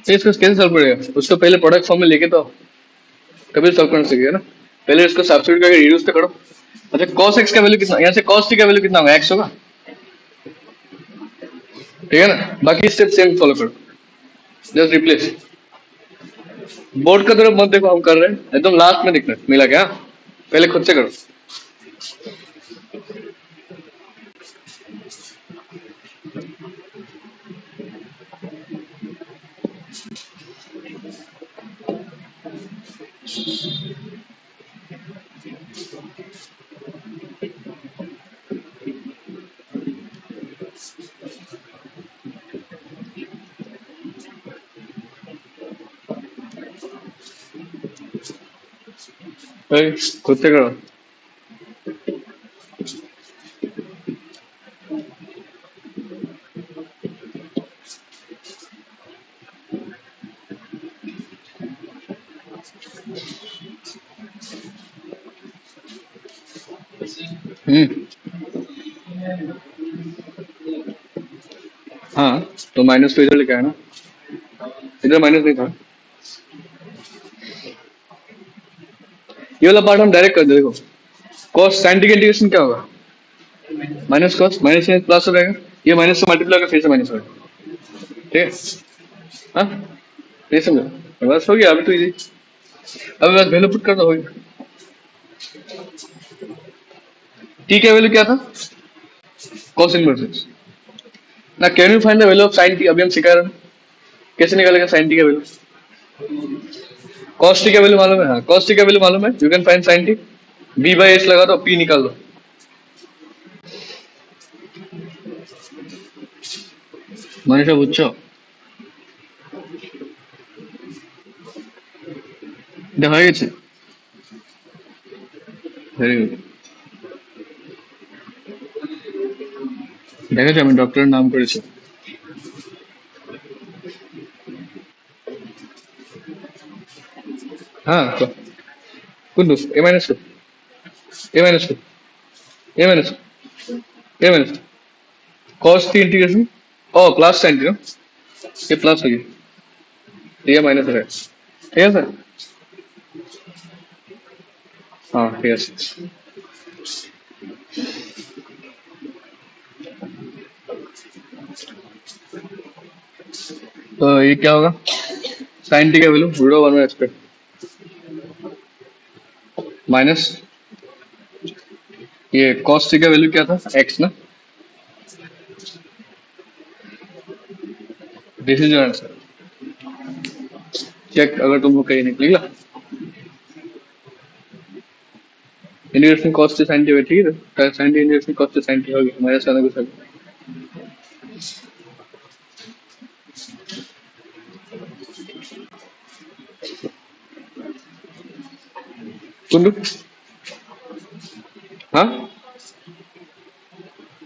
तो इसको कैसे सॉल्व करेगा, उसको पहले प्रोडक्ट फॉर्म में लेके तो कभी सॉल्व करना सीखेगा ना, पहले इसको सब्स्टिट्यूट करके रिड्यूस तो करो। अच्छा cos x का वैल्यू कितना, यहाँ से cos t का वैल्यू कितना होगा, x होगा, ठीक है ना। बाकी स्टेप सेम फॉलो करो, जस्ट रिप्लेस। बोर्ड का तरफ मत देखो, हम कर रहे हैं एकदम लास्ट में दिखना मिला क्या, पहले खुद से करो। भाई खुद से करो। हम्म, हाँ तो माइनस तो इधर लेके आया ना, इधर माइनस नहीं था। ये वाला पार्ट हम डायरेक्ट कर दे, देखो कॉस साइन टी का इंटीग्रेशन क्या होगा, माइनस कॉस माइनस से प्लस हो जाएगा, ये माइनस से मल्टीप्लाई होकर फिर से माइनस होगा। ठीक है, हाँ नहीं समझा, बस हो गया अभी तो इजी। अभी बस वैल्यू पुट कर दो, हो गया। टी का वैल्यू क्या था, कॉस इनवर्स ना। Can you find the value of sine t, अभी हम सिखा रहे हैं कैसे निकालेगा साइन टी का वैल्यू। कॉस टी का वैल्यू मालूम है, हाँ कॉस टी का वैल्यू मालूम है, you can find sine t. B by s लगा दो, पी निकाल दो। मनीषा पूछो, দেখা হয়ে গেছে, ভেরি গুড। দেখেছো আমি ডক্টরের নাম করেছি। হ্যাঁ তো কোনটু a minus two, a minus two, a minus two, a minus two, cos t integration ओ प्लस साइन टी ना, ये प्लस हो गया, ये माइनस है, ठीक है सर। हाँ ठीक है। तो ये क्या होगा, साइन टी का value root of one by x minus, ये कॉस टी का वैल्यू क्या था, एक्स ना। This is your answer, check अगर तुमको कहीं निकलेगा। Integration cos t sine t, ठीक है, sine t integration cos t sine t हो गया, माइनस करने को सब कुंडू। हाँ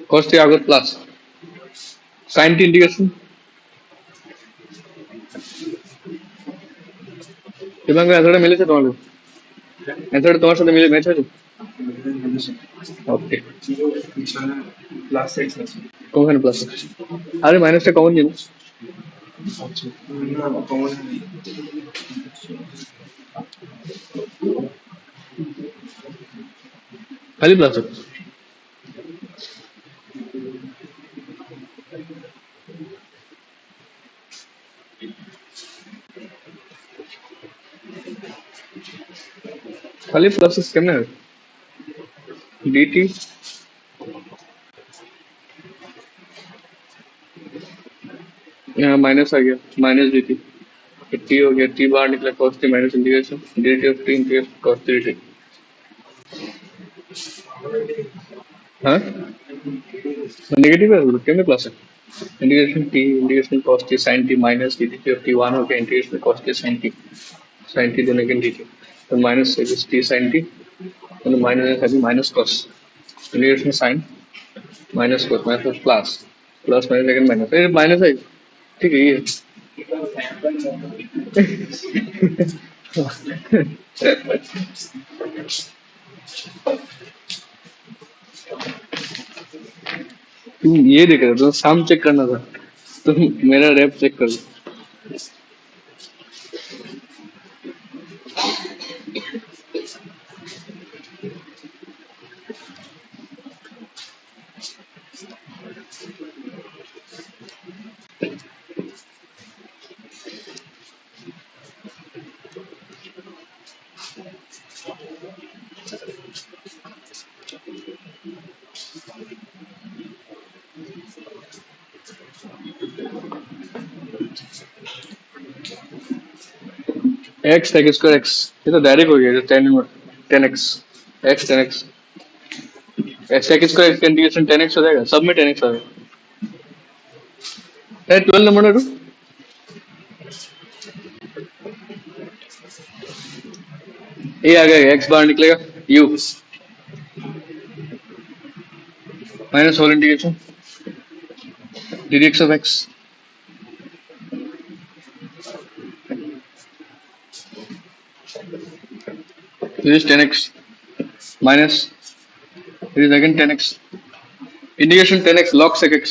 कॉस टी आगे प्लस साइन टी इंटीग्रेशन, তোমাকে অ্যান্সারটা মিলেছে তোমার, অ্যান্সারটা তোমার সাথে মিলে ম্যাচ হয়েছে। ওকে, কোনখানে প্লাস, আরে মাইনাসটা কমন জিনিস, খালি প্লাস। खाली प्लस केमने है, dt यहाँ माइनस आ गया, माइनस dt, टी हो गया, टी बाहर निकला, cos t minus integration dt of t integration cos t dt। हाँ नेगेटिव है, केमने प्लस है, integration t integration cos t sin t minus dt of t 1 हो गया, integration cos t sin t देने के dt, तो माइनस t sin t, तो minus है minus cos integration sin minus cos minus plus, plus minus second minus, ये minus है, ठीक है ये। तुम ये देख रहे हो, तो साम चेक करना था, तुम मेरा रैप चेक कर लो। एक्स टेक स्क्वायर एक्स, ये तो डायरेक्ट हो गया, tan x, x tan x, x tech square x का इंटीग्रेशन टेन एक्स हो जाएगा, सब में टेन एक्स हो जाएगा। 12 नंबर ना, ये आ गया, एक्स बाहर निकलेगा, u minus whole integration d x of x, this is 10x minus it is again 10x, इंटीग्रेशन 10x log sec x,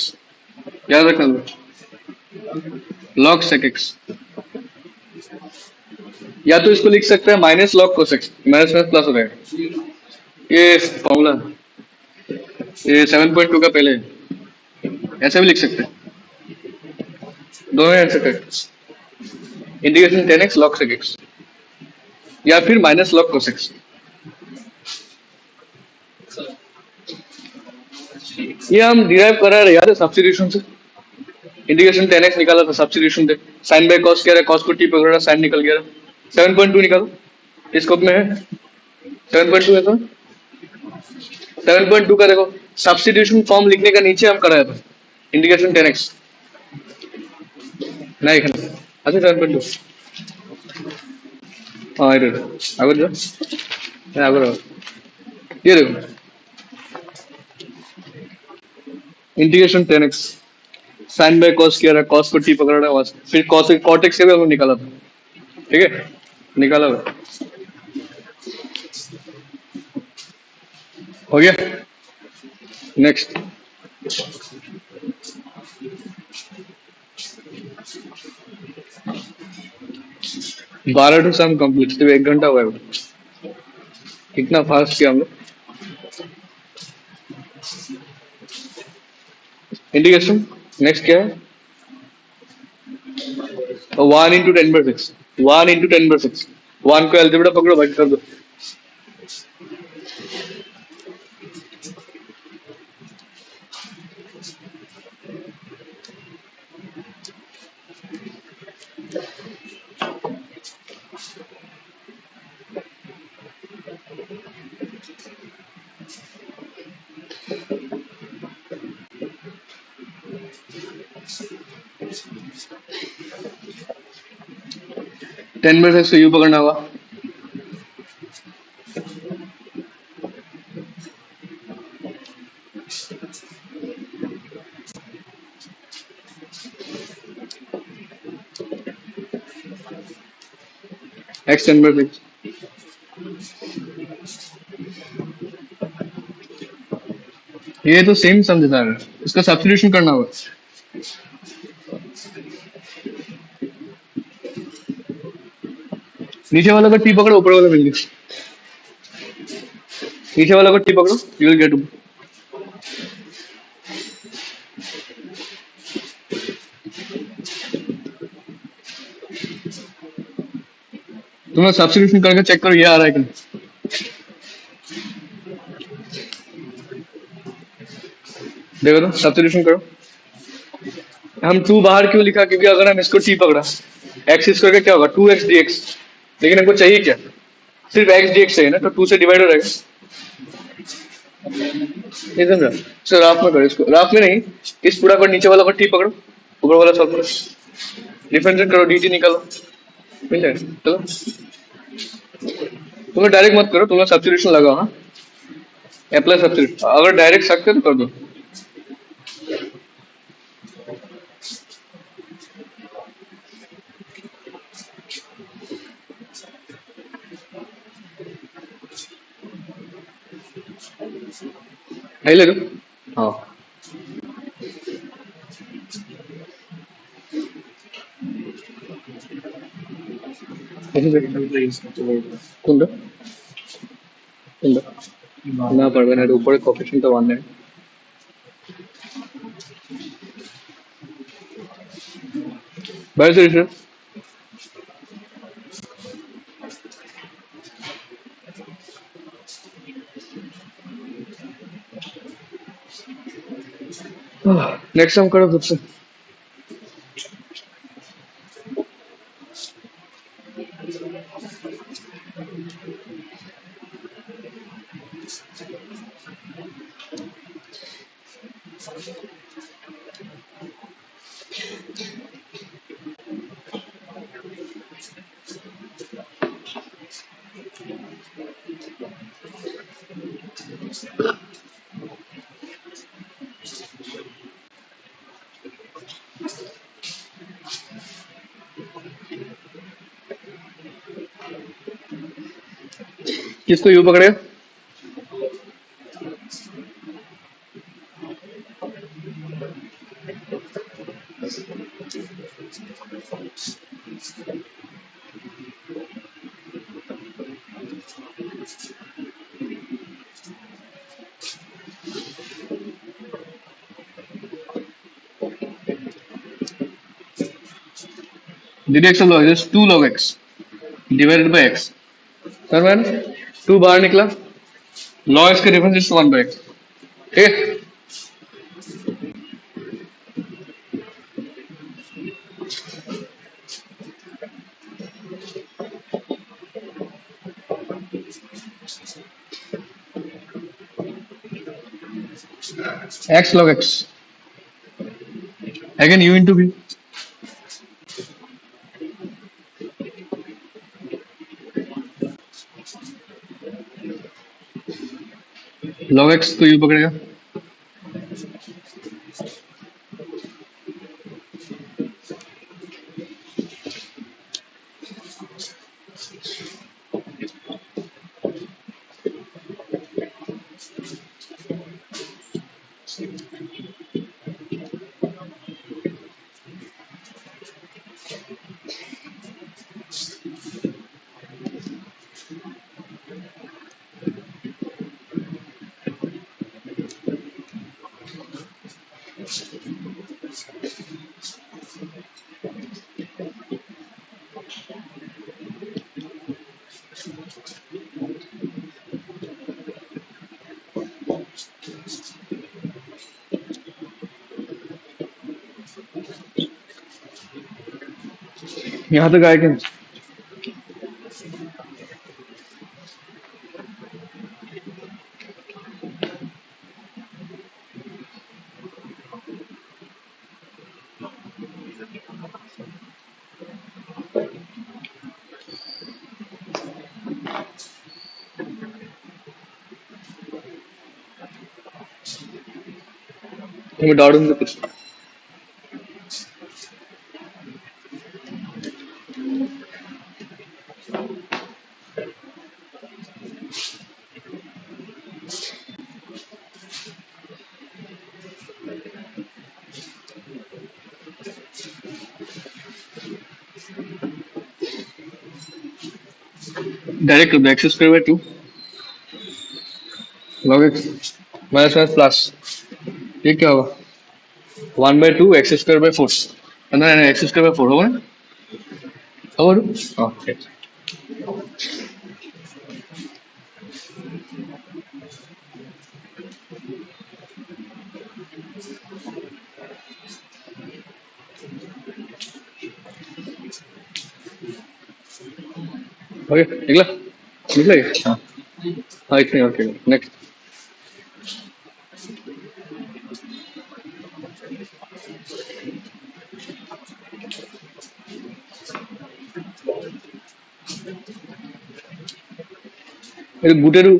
याद रखना। लॉग सेक एक्स, या तो इसको लिख सकते हैं minus log cosec, minus minus plus हो जाएगा। ये फॉर्मूला, ये 7.2 का पहले ऐसे भी लिख सकते हैं, दोनों answer correct. Integration 10x log sec x या फिर माइनस log cos x। ये हम डिराइव कर रहे हैं यार सब्स्टिट्यूशन से। इंटीग्रेशन 10x निकाला था सब्स्टिट्यूशन से, साइन बाय कॉस कह रहा है, कॉस को टी पकड़ा, साइन निकल गया। 7.2 निकालो, इस स्कोप में है 7.2 है तो 7.2 का देखो सब्स्टिट्यूशन फॉर्म लिखने का नीचे हम कराया था इंटीग्रेशन 10x नहीं एखाনে अच्छा 7.2 हाँ এটা আগে যাও হ্যাঁ আগে ये देखो integration 10x sign by cos किया रहा, कॉस को टी पकड़ रहा है, फिर कॉस कॉट एक्स से भी हमने निकाला था, ठीक है निकाला हुआ। हो गया। नेक्स्ट 12 टू सम कंप्लीट, तो 1 घंटा हुआ है। कितना फास्ट किया हम लोग। इंटीग्रेशन नेक्स्ट क्या है, 1 into 10 by 6, 1 into 10 by 6, 1 को एल्जेब्रा पकड़ो भाई कर दो। टेन बाई सिक्स को यू पकड़ना होगा, एक्स 10 by 6। ये तो सेम समझता है, इसका सब्स्टिट्यूशन करना होगा। नीचे वाला का टी पकड़ो, ऊपर वाला मिल गया, नीचे वाला का टी पकड़ो, यू विल गेट। तुम्हें सब्स्टिट्यूशन करके चेक करो ये आ रहा है कि नहीं। देखो तो सब्स्टिट्यूशन करो। हम 2 बाहर क्यों लिखा, क्योंकि अगर हम इसको टी पकड़ा एक्स स्क्वायर का क्या होगा 2x dx, लेकिन हमको चाहिए क्या, सिर्फ एक्स dx चाहिए ना, तो 2 से डिवाइड हो जाएगा। ये समझा, सर राफ में करो इसको, राफ में नहीं, इस पूरा पर नीचे वाला पर टी पकड़ो, ऊपर वाला सॉल्व करो, डिफरेंशिएट करो, dt निकालो, मिल जाएगा। चलो तुम्हें डायरेक्ट मत करो, तुम्हें सब्स्टिट्यूशन लगाओ। हाँ अप्लाई सब्स्टिट्यूट, अगर डायरेक्ट सकते हो तो कर दो। नहीं ले लो। हाँ কোনটা কোনটা না পারবে না, এটা উপরে কোফিশিয়েন্টটা 1 নেই। বাইরে এসে नेक्स्ट हम करो खुद से। किसको यू पकड़ेगा, dx of log is 2 log x divided by x. समझ में? 2 बाहर निकला, log x का डिफरेंस इज 1 by x. ठीक है, x log x again u into v. log x को u पकड़ेगा, यहाँ तक आए क्या? तुम्हें डाउट नहीं कुछ? डायरेक्ट कर दो, x square by 2 log x minus minus plus, ये क्या होगा? 1 by 2 x square by 4. अंदर x square by 4 होगा ना? और ओके, ओके निकला, निकला ये? हाँ हाँ, इतने ओके. नेक्स्ट, ಇದು ಗುಟೆರು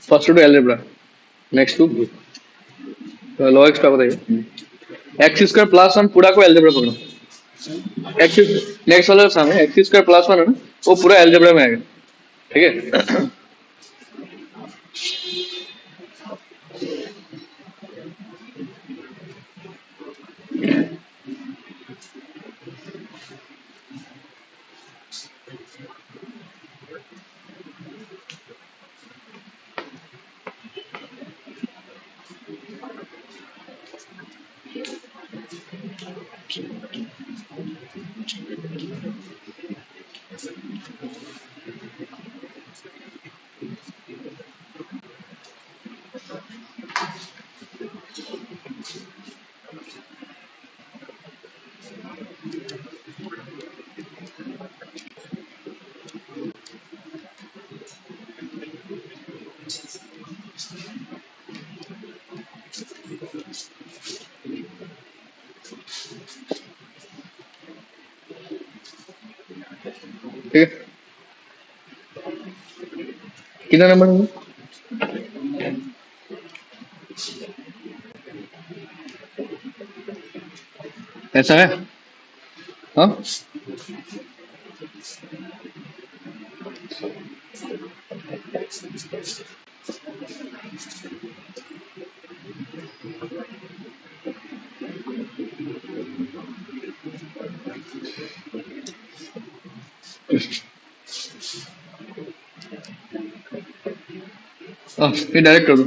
first to algebra, next to log x का बताइए. एक्स स्क्वायर प्लस 1 पूरा को algebra पकड़ो. एक्स नेक्स्ट वाला सामने एक्स स्क्वायर प्लस 1 है ना, वो पूरा algebra में आएगा. ठीक है. ठीक है, कितना नंबर होगा? ऐसा है? हाँ, ये डायरेक्ट कर दो।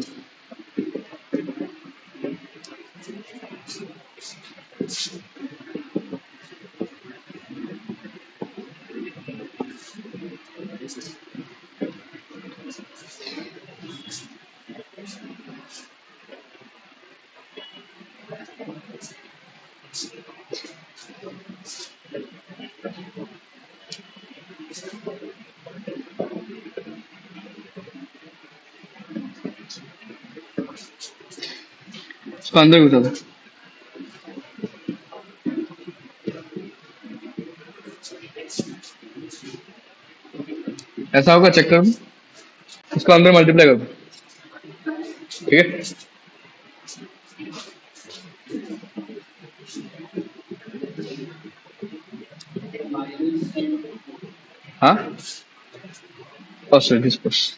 इसको अंदर घुसा दो। ऐसा होगा, चेक करो। इसको अंदर मल्टीप्लाई कर दो। ठीक है। हाँ, सॉरी डिस्पर्स।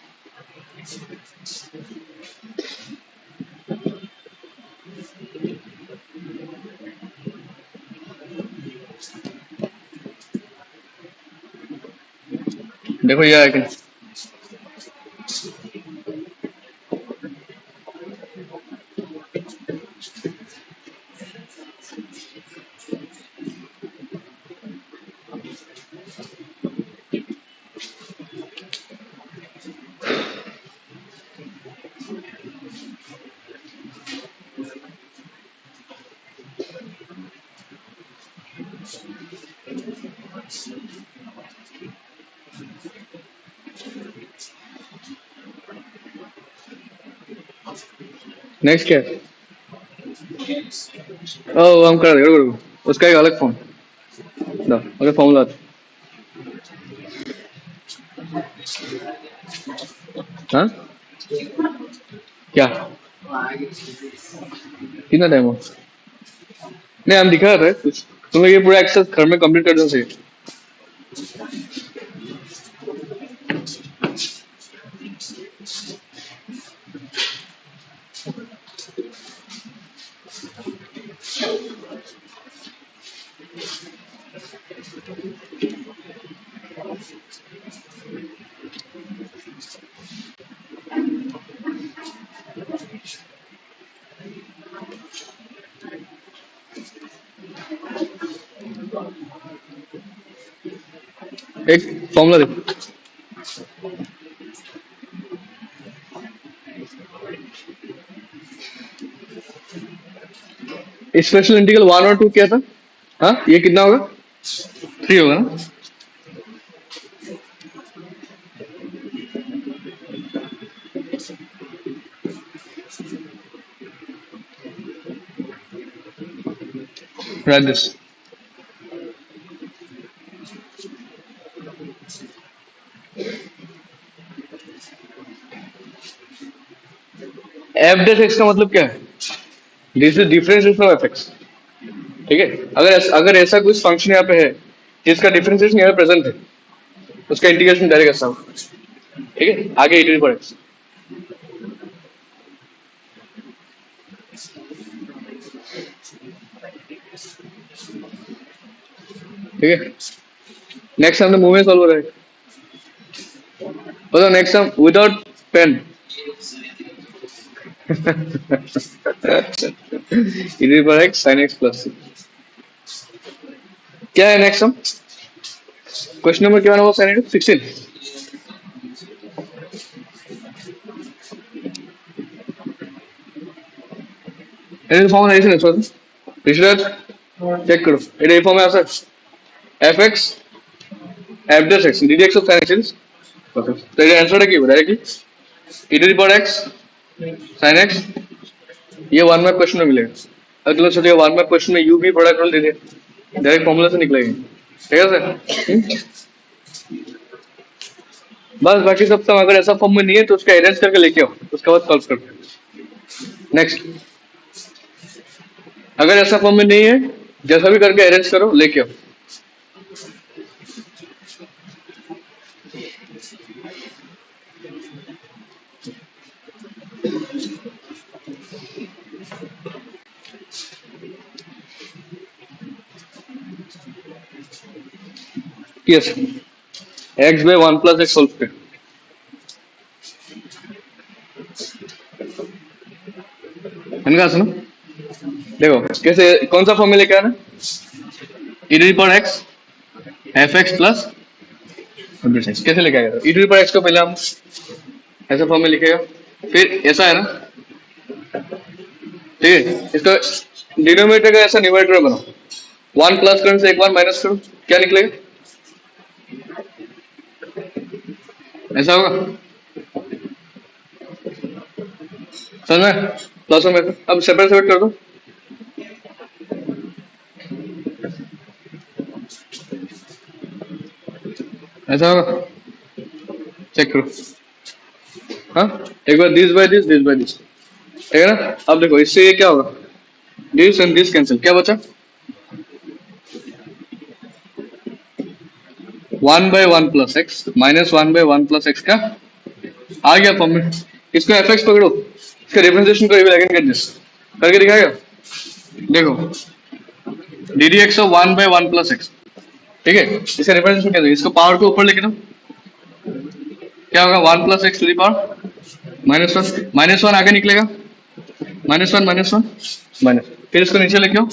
देखो ये आया कि नहीं? नेक्स्ट क्या है? ओ, हम कर देंगे, रुको। उसका एक अलग फॉर्म। ना, अगर फॉर्मूला। हाँ, क्या? कितना टाइम हो? नहीं, हम दिखा रहे थे कुछ। तुम लोग ये पूरा एक्सेस घर में कंप्लीट कर दो सही। एक फॉर्मूला देखो। स्पेशल इंटीग्रल 1 और 2 क्या था? हाँ, ये कितना होगा? 3 होगा ना? Right this. F dash x का मतलब क्या है? This is differentiation of f x. ठीक है। अगर ऐसा कुछ फंक्शन यहाँ पे है जिसका डिफरेंशिएशन यहाँ प्रेजेंट है, उसका इंटीग्रेशन डायरेक्ट ऐसा होगा। ठीक है, आगे इटरेट पर एक्स। ठीक है। नेक्स्ट हम मूव में सॉल्व हो रहा है। बताओ नेक्स्ट हम विदाउट पेन। इटरेट पर एक्स साइन एक्स प्लस सी। क्या है नेक्स्ट हम? क्वेश्चन नंबर क्या होगा? साइन 16। एनी फॉर्म है इसमें सर? ऋषिराज चेक करो, ये फॉर्म है sir. F x f dash x d x of sine x. तो ये आंसर है कि डायरेक्टली इटरेट पर एक्स साइन एक्स। ये 1 मार्क क्वेश्चन में मिलेगा। अगला सोचिए 1 मार्क क्वेश्चन में यू भी प्रोडक्ट रूल दे दे, डायरेक्ट फॉर्मूला से निकलेगी। ठीक है सर? बस बाकी सब तो अगर ऐसा फॉर्म में नहीं है तो उसका अरेंज करके लेके आओ, उसके बाद सॉल्व करते हैं। नेक्स्ट, अगर ऐसा फॉर्म में नहीं है, जैसा भी करके अरेंज करो, लेके आओ। Yes. X by one plus x whole square. इनका सुनो, देखो कैसे कौन सा फॉर्मूला लेके आना, e to power x f x plus कैसे लेके आएगा, ई टू पावर एक्स को पहले हम ऐसा फॉर्म में लिखेगा, फिर ऐसा है ना, ठीक है, इसका डिनोमिनेटर का ऐसा न्यूमरेटर बनाओ, वन प्लस करने से एक बार माइनस करो, क्या निकलेगा, ऐसा होगा, समझ में, प्लस और माइनस, अब सेपरेट सेपरेट कर दो, ऐसा होगा, चेक करो, हाँ, एक बार दिस बाय दिस, ठीक है ना, अब देखो इससे ये क्या होगा, दिस एंड दिस कैंसिल, क्या बचा, one by one plus x minus one by one plus x का आ गया फॉर्म में, इसको एफ एक्स पकड़ो, इसका रिप्रेजेंटेशन को अगेन कर दिस करके दिखाएगा, देखो D D x one by one plus x, ठीक है, इसका रिप्रेजेंटेशन क्या, इसको पावर को ऊपर लेके ना, क्या होगा, one plus x to the power minus one आगे निकलेगा, minus one minus one minus, फिर इसको नीचे लेके आओ,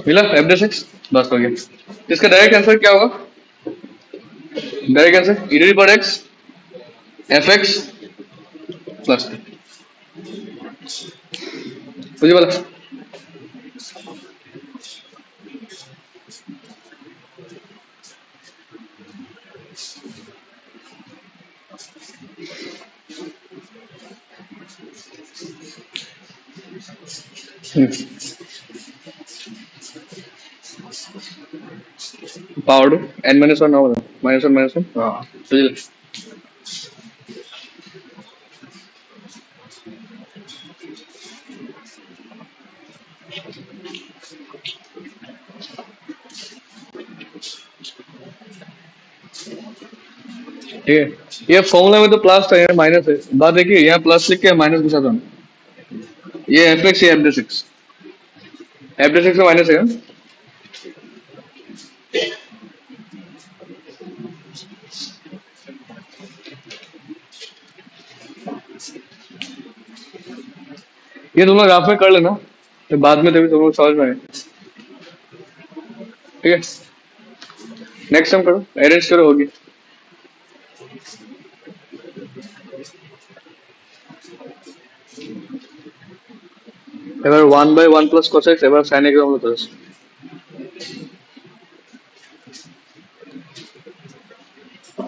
मिला एफ डेस एक्स, बस हो गया, इसका डायरेक्ट आंसर क्या होगा, direct answer e to the power x f x plus, मुझे बोला, power to n minus one होगा, माइनस वन, हाँ चलिए, ठीक है, ये फॉर्मूला में तो प्लस था, यहाँ माइनस है, बात देखिए यहाँ प्लस लिख के माइनस घुसा दो, ये एफ एक्स, ये एफ डेस एक्स में माइनस है, ये तुम लोग ग्राफ में कर लेना, फिर बाद में तभी तुम लोग समझ में आए, ठीक है, नेक्स्ट टाइम करो, अरेंज करो, होगी, এবার 1 by 1 plus cos x এবার sin x আমরা ধরেছি,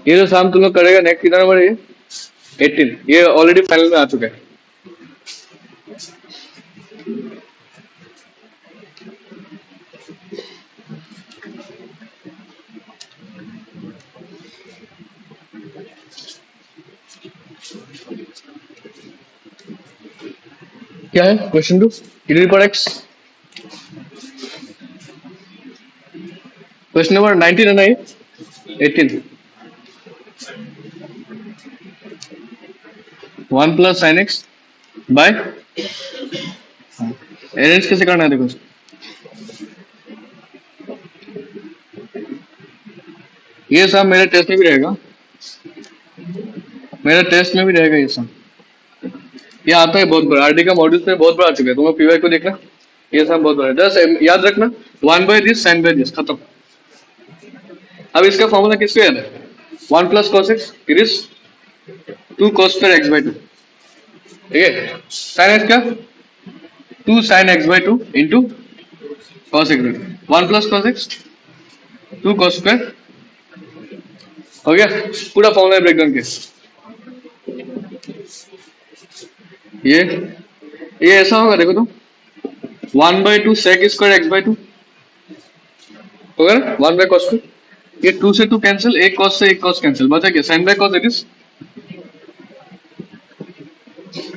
ये जो शाम तुम लोग करेगा नेक्स्ट कितना नंबर है ये 18, ये ऑलरेडी फाइनल में आ चुका है, क्या है question two, e to the power x, क्वेश्चन नंबर 19 है ना ये 18, 1 plus sin x by, arrange कैसे करना है देखो, ये सब मेरे टेस्ट में भी रहेगा, मेरे टेस्ट में भी रहेगा ये सब, ये आता है बहुत बड़ा, आरडी का मॉड्यूल में बहुत बड़ा आ चुका है, तुम्हें पीवाई को देखना, ये सब बहुत बड़ा है, जस्ट याद रखना, one by this sine by this, खत्म, अब इसका फॉर्मूला किसको याद है, one plus cos x it is two cos square x by two, ठीक है, साइन एक्स का two sine x by two into cos x by two, one plus cos x two cos square, हो गया पूरा formula break down के, ये ऐसा होगा देखो तो, one by two sec square x by two होगा ना, वन बाय कॉस स्क्वायर, ये टू से टू कैंसिल, एक कॉस से एक कॉस कैंसिल, बचा क्या sine by cos, it is,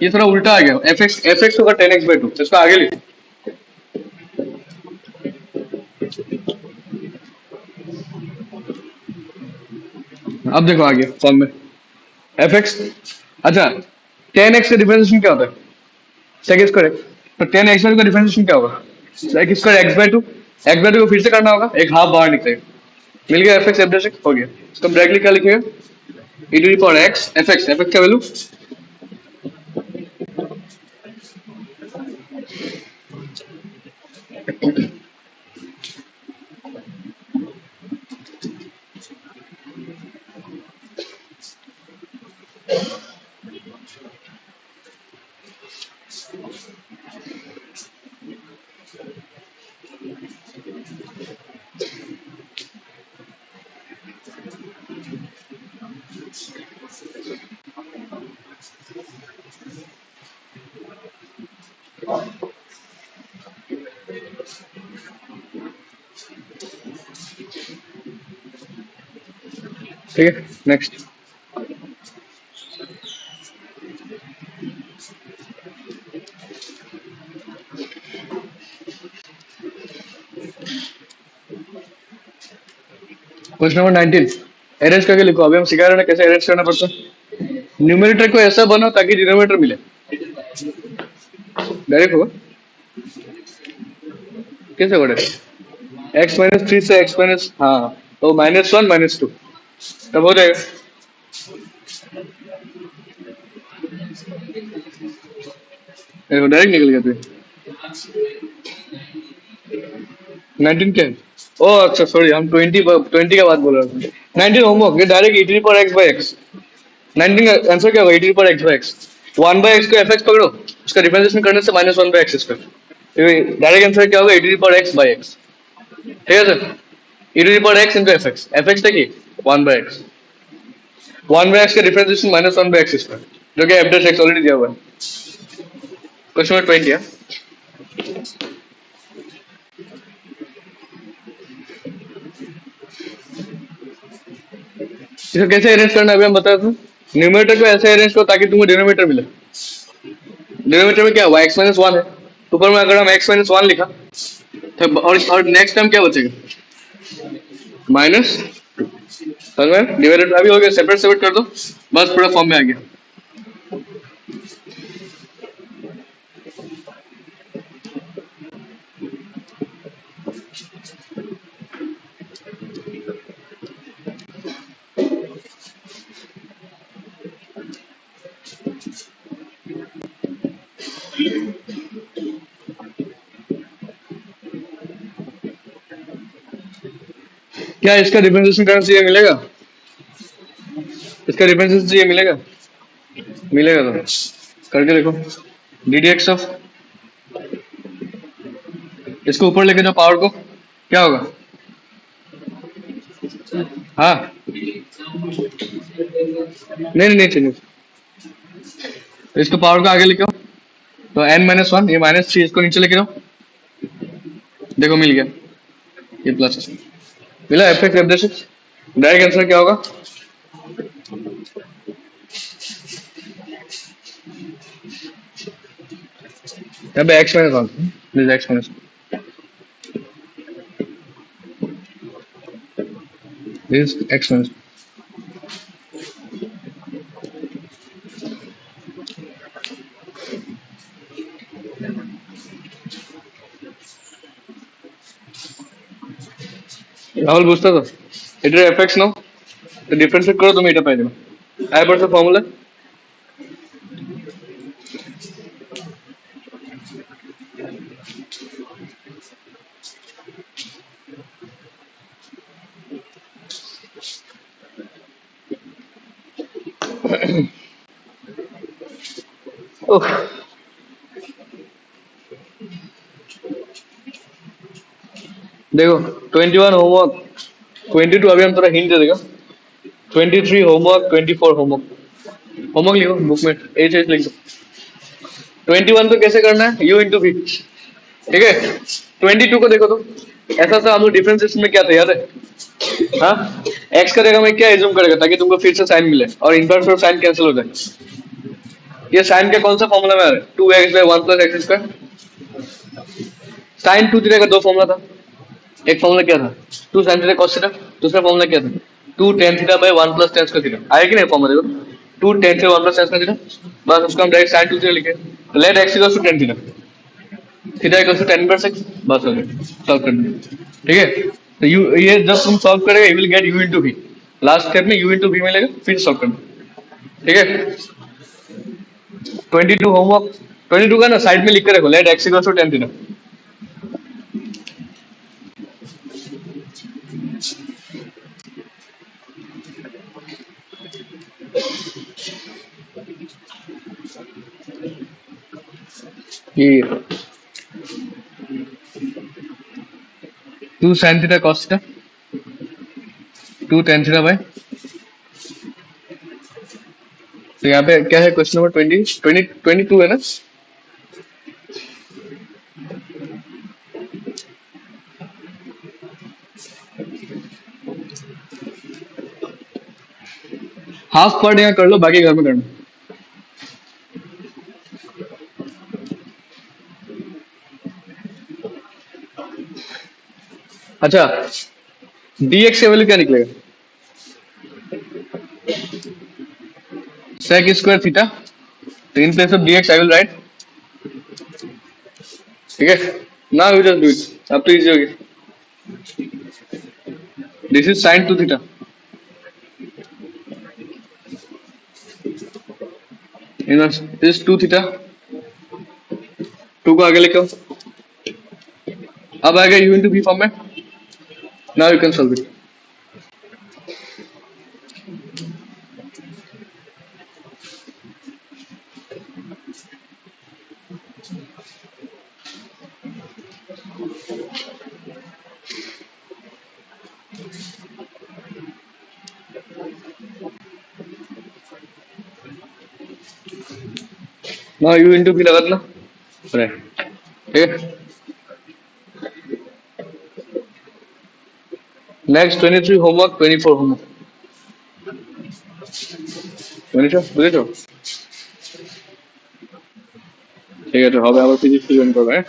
ये थोड़ा उल्टा आ गया, एफ एक्स होगा टेन एक्स बाय टू, इसको आगे लिख, अब देखो आगे फॉर्म में एफ एक्स, अच्छा टेन एक्स का डिफरेंशिएशन क्या होता है, सेक स्क्वायर एक्स, तो टेन एक्स का डिफरेंशिएशन क्या होगा, sec square x by two को फिर से करना होगा, एक हाफ बाहर निकलेगा, मिल गया f x f dash x हो गया। इसको डायरेक्टली क्या लिखेगा, e to the power x f x का वैल्यू ठीक है। नेक्स्ट क्वेश्चन नंबर 19 अरेंज करके लिखो। अभी हम सिखा रहे हैं ना कैसे अरेंज करना पड़ता है। न्यूमरेटर को ऐसा बनाओ ताकि डिनोमिनेटर मिले, डायरेक्ट होगा। कैसे बढ़ेगा, x-3 से x माइनस, हाँ तो -1 -2 तब हो जाएगा। देखो डायरेक्ट निकल गया। तो 19 क्या है, ओ अच्छा सॉरी हम 20 का बात बोल रहे थे। 19 होमवर्क, ये डायरेक्ट ई पर एक्स बाई एक्स। 19 का आंसर क्या होगा, ई पर x by x. 1 by x को एफ एक्स पकड़ो, उसका डिफरेंशिएशन करने से -1 by x square. Direct answer क्या होगा, ई पर एक्स बाई एक्स। ठीक है सर, ई पर एक्स इंटू एफ एक्स देखिए 1 बाई एक्स। 1 बाई एक्स का डिफरेंशिएशन -1 बाई एक्स स्क्वायर, जो कि एफ डैश एक्स ऑलरेडी दिया हुआ है। क्वेश्चन नंबर 20 है। इसे कैसे अरेंज करना है अभी हम बता दें। न्यूमरेटर को ऐसे अरेंज करो ताकि तुमको डिनोमिनेटर मिले। डिनोमिनेटर में क्या हुआ, x माइनस 1 है, ऊपर में अगर हम x माइनस 1 लिखा तो और नेक्स्ट टाइम क्या बचेगा, माइनस समझ में, डिवाइडेड अभी हो गया। सेपरेट सेपरेट कर दो, बस पूरा फॉर्म में आ गया। क्या इसका डिफरेंशिएशन करने से ये मिलेगा, इसका डिफरेंशिएशन से ये मिलेगा, मिलेगा तो करके देखो। डी डी एक्स ऑफ, इसको ऊपर लेके जाओ पावर को, क्या होगा, हाँ नहीं नहीं नहीं, इसको पावर को आगे लेके आओ तो n-1, ये -3, इसको नीचे लेके जाओ, देखो मिल गया, ये प्लस मिला। F x f dash x, direct answer क्या होगा, यहाँ पे x-1, this x-, this x-। Rahul বুঝতে তো, এটার এফএক্স নাও, তো ডিফারেন্সিয়েট করো, তুমি এটা পাই যাবে। আয় পড়ছে ফর্মুলা, देखो 21 होमवर्क, 22 अभी हम थोड़ा हिंट दे देगा, 23 होमवर्क, 24 होमवर्क। होमवर्क लिखो बुक में, एच एच लिख दो। 21 तो कैसे करना है, यू इंटू वी, ठीक है। 22 को देखो तो ऐसा था, हम लोग डिफरेंशिएशन में क्या था याद है, हाँ एक्स का जगह में क्या एज्यूम करेगा ताकि तुमको फिर से साइन मिले और इनवर्स और साइन कैंसिल हो जाए। ये साइन का कौन सा फॉर्मूला में आ रहा है, 2x by 1 plus x square. Sine 2 theta का दो फॉर्मूला था, एक फॉर्मूला क्या था 2 sin थीटा cos थीटा, दूसरा फॉर्मूला क्या था 2 tan theta by 1 plus tan theta. आया कि नहीं फॉर्मूला, देखो 2 tan theta 1 plus tan theta, बस उसको हम डायरेक्ट sin 2 थीटा लिखे, let x equals to tan theta, theta equals to tan inverse x, बस हो गया, सॉल्व कर दिया। ठीक है, तो यू ये जब तुम सॉल्व करेगा you will get U into V. Last step में यू इंटू वी मिलेगा फिर सॉल्व करना। ठीक है। 22 होमवर्क 22 का ना साइड में लिख के रखो, let x equal to tan theta. ये 2 sin theta cos theta 2 tan theta by. तो यहाँ पे क्या है क्वेश्चन नंबर 22 है ना। हाफ पार्ट यहाँ कर लो, बाकी घर में करना। अच्छा, dx का वैल्यू क्या निकलेगा? sec square theta. तो in place of dx I will write. ठीक है, now you just do it, अब तो इजी हो गया। This is sin 2 theta inverse this 2 theta. 2 को आगे लेके आओ, अब आएगा u इंटू बी फॉर्म में। Now you can solve it. Now u into v लगा देना। राइट, ठीक है। नेक्स्ट 23 होमवर्क 24 होमवर्क 24 বুঝেছো? ঠিক আছে, হবে আবার ফিজিক্স জয়েন করবে, হ্যাঁ?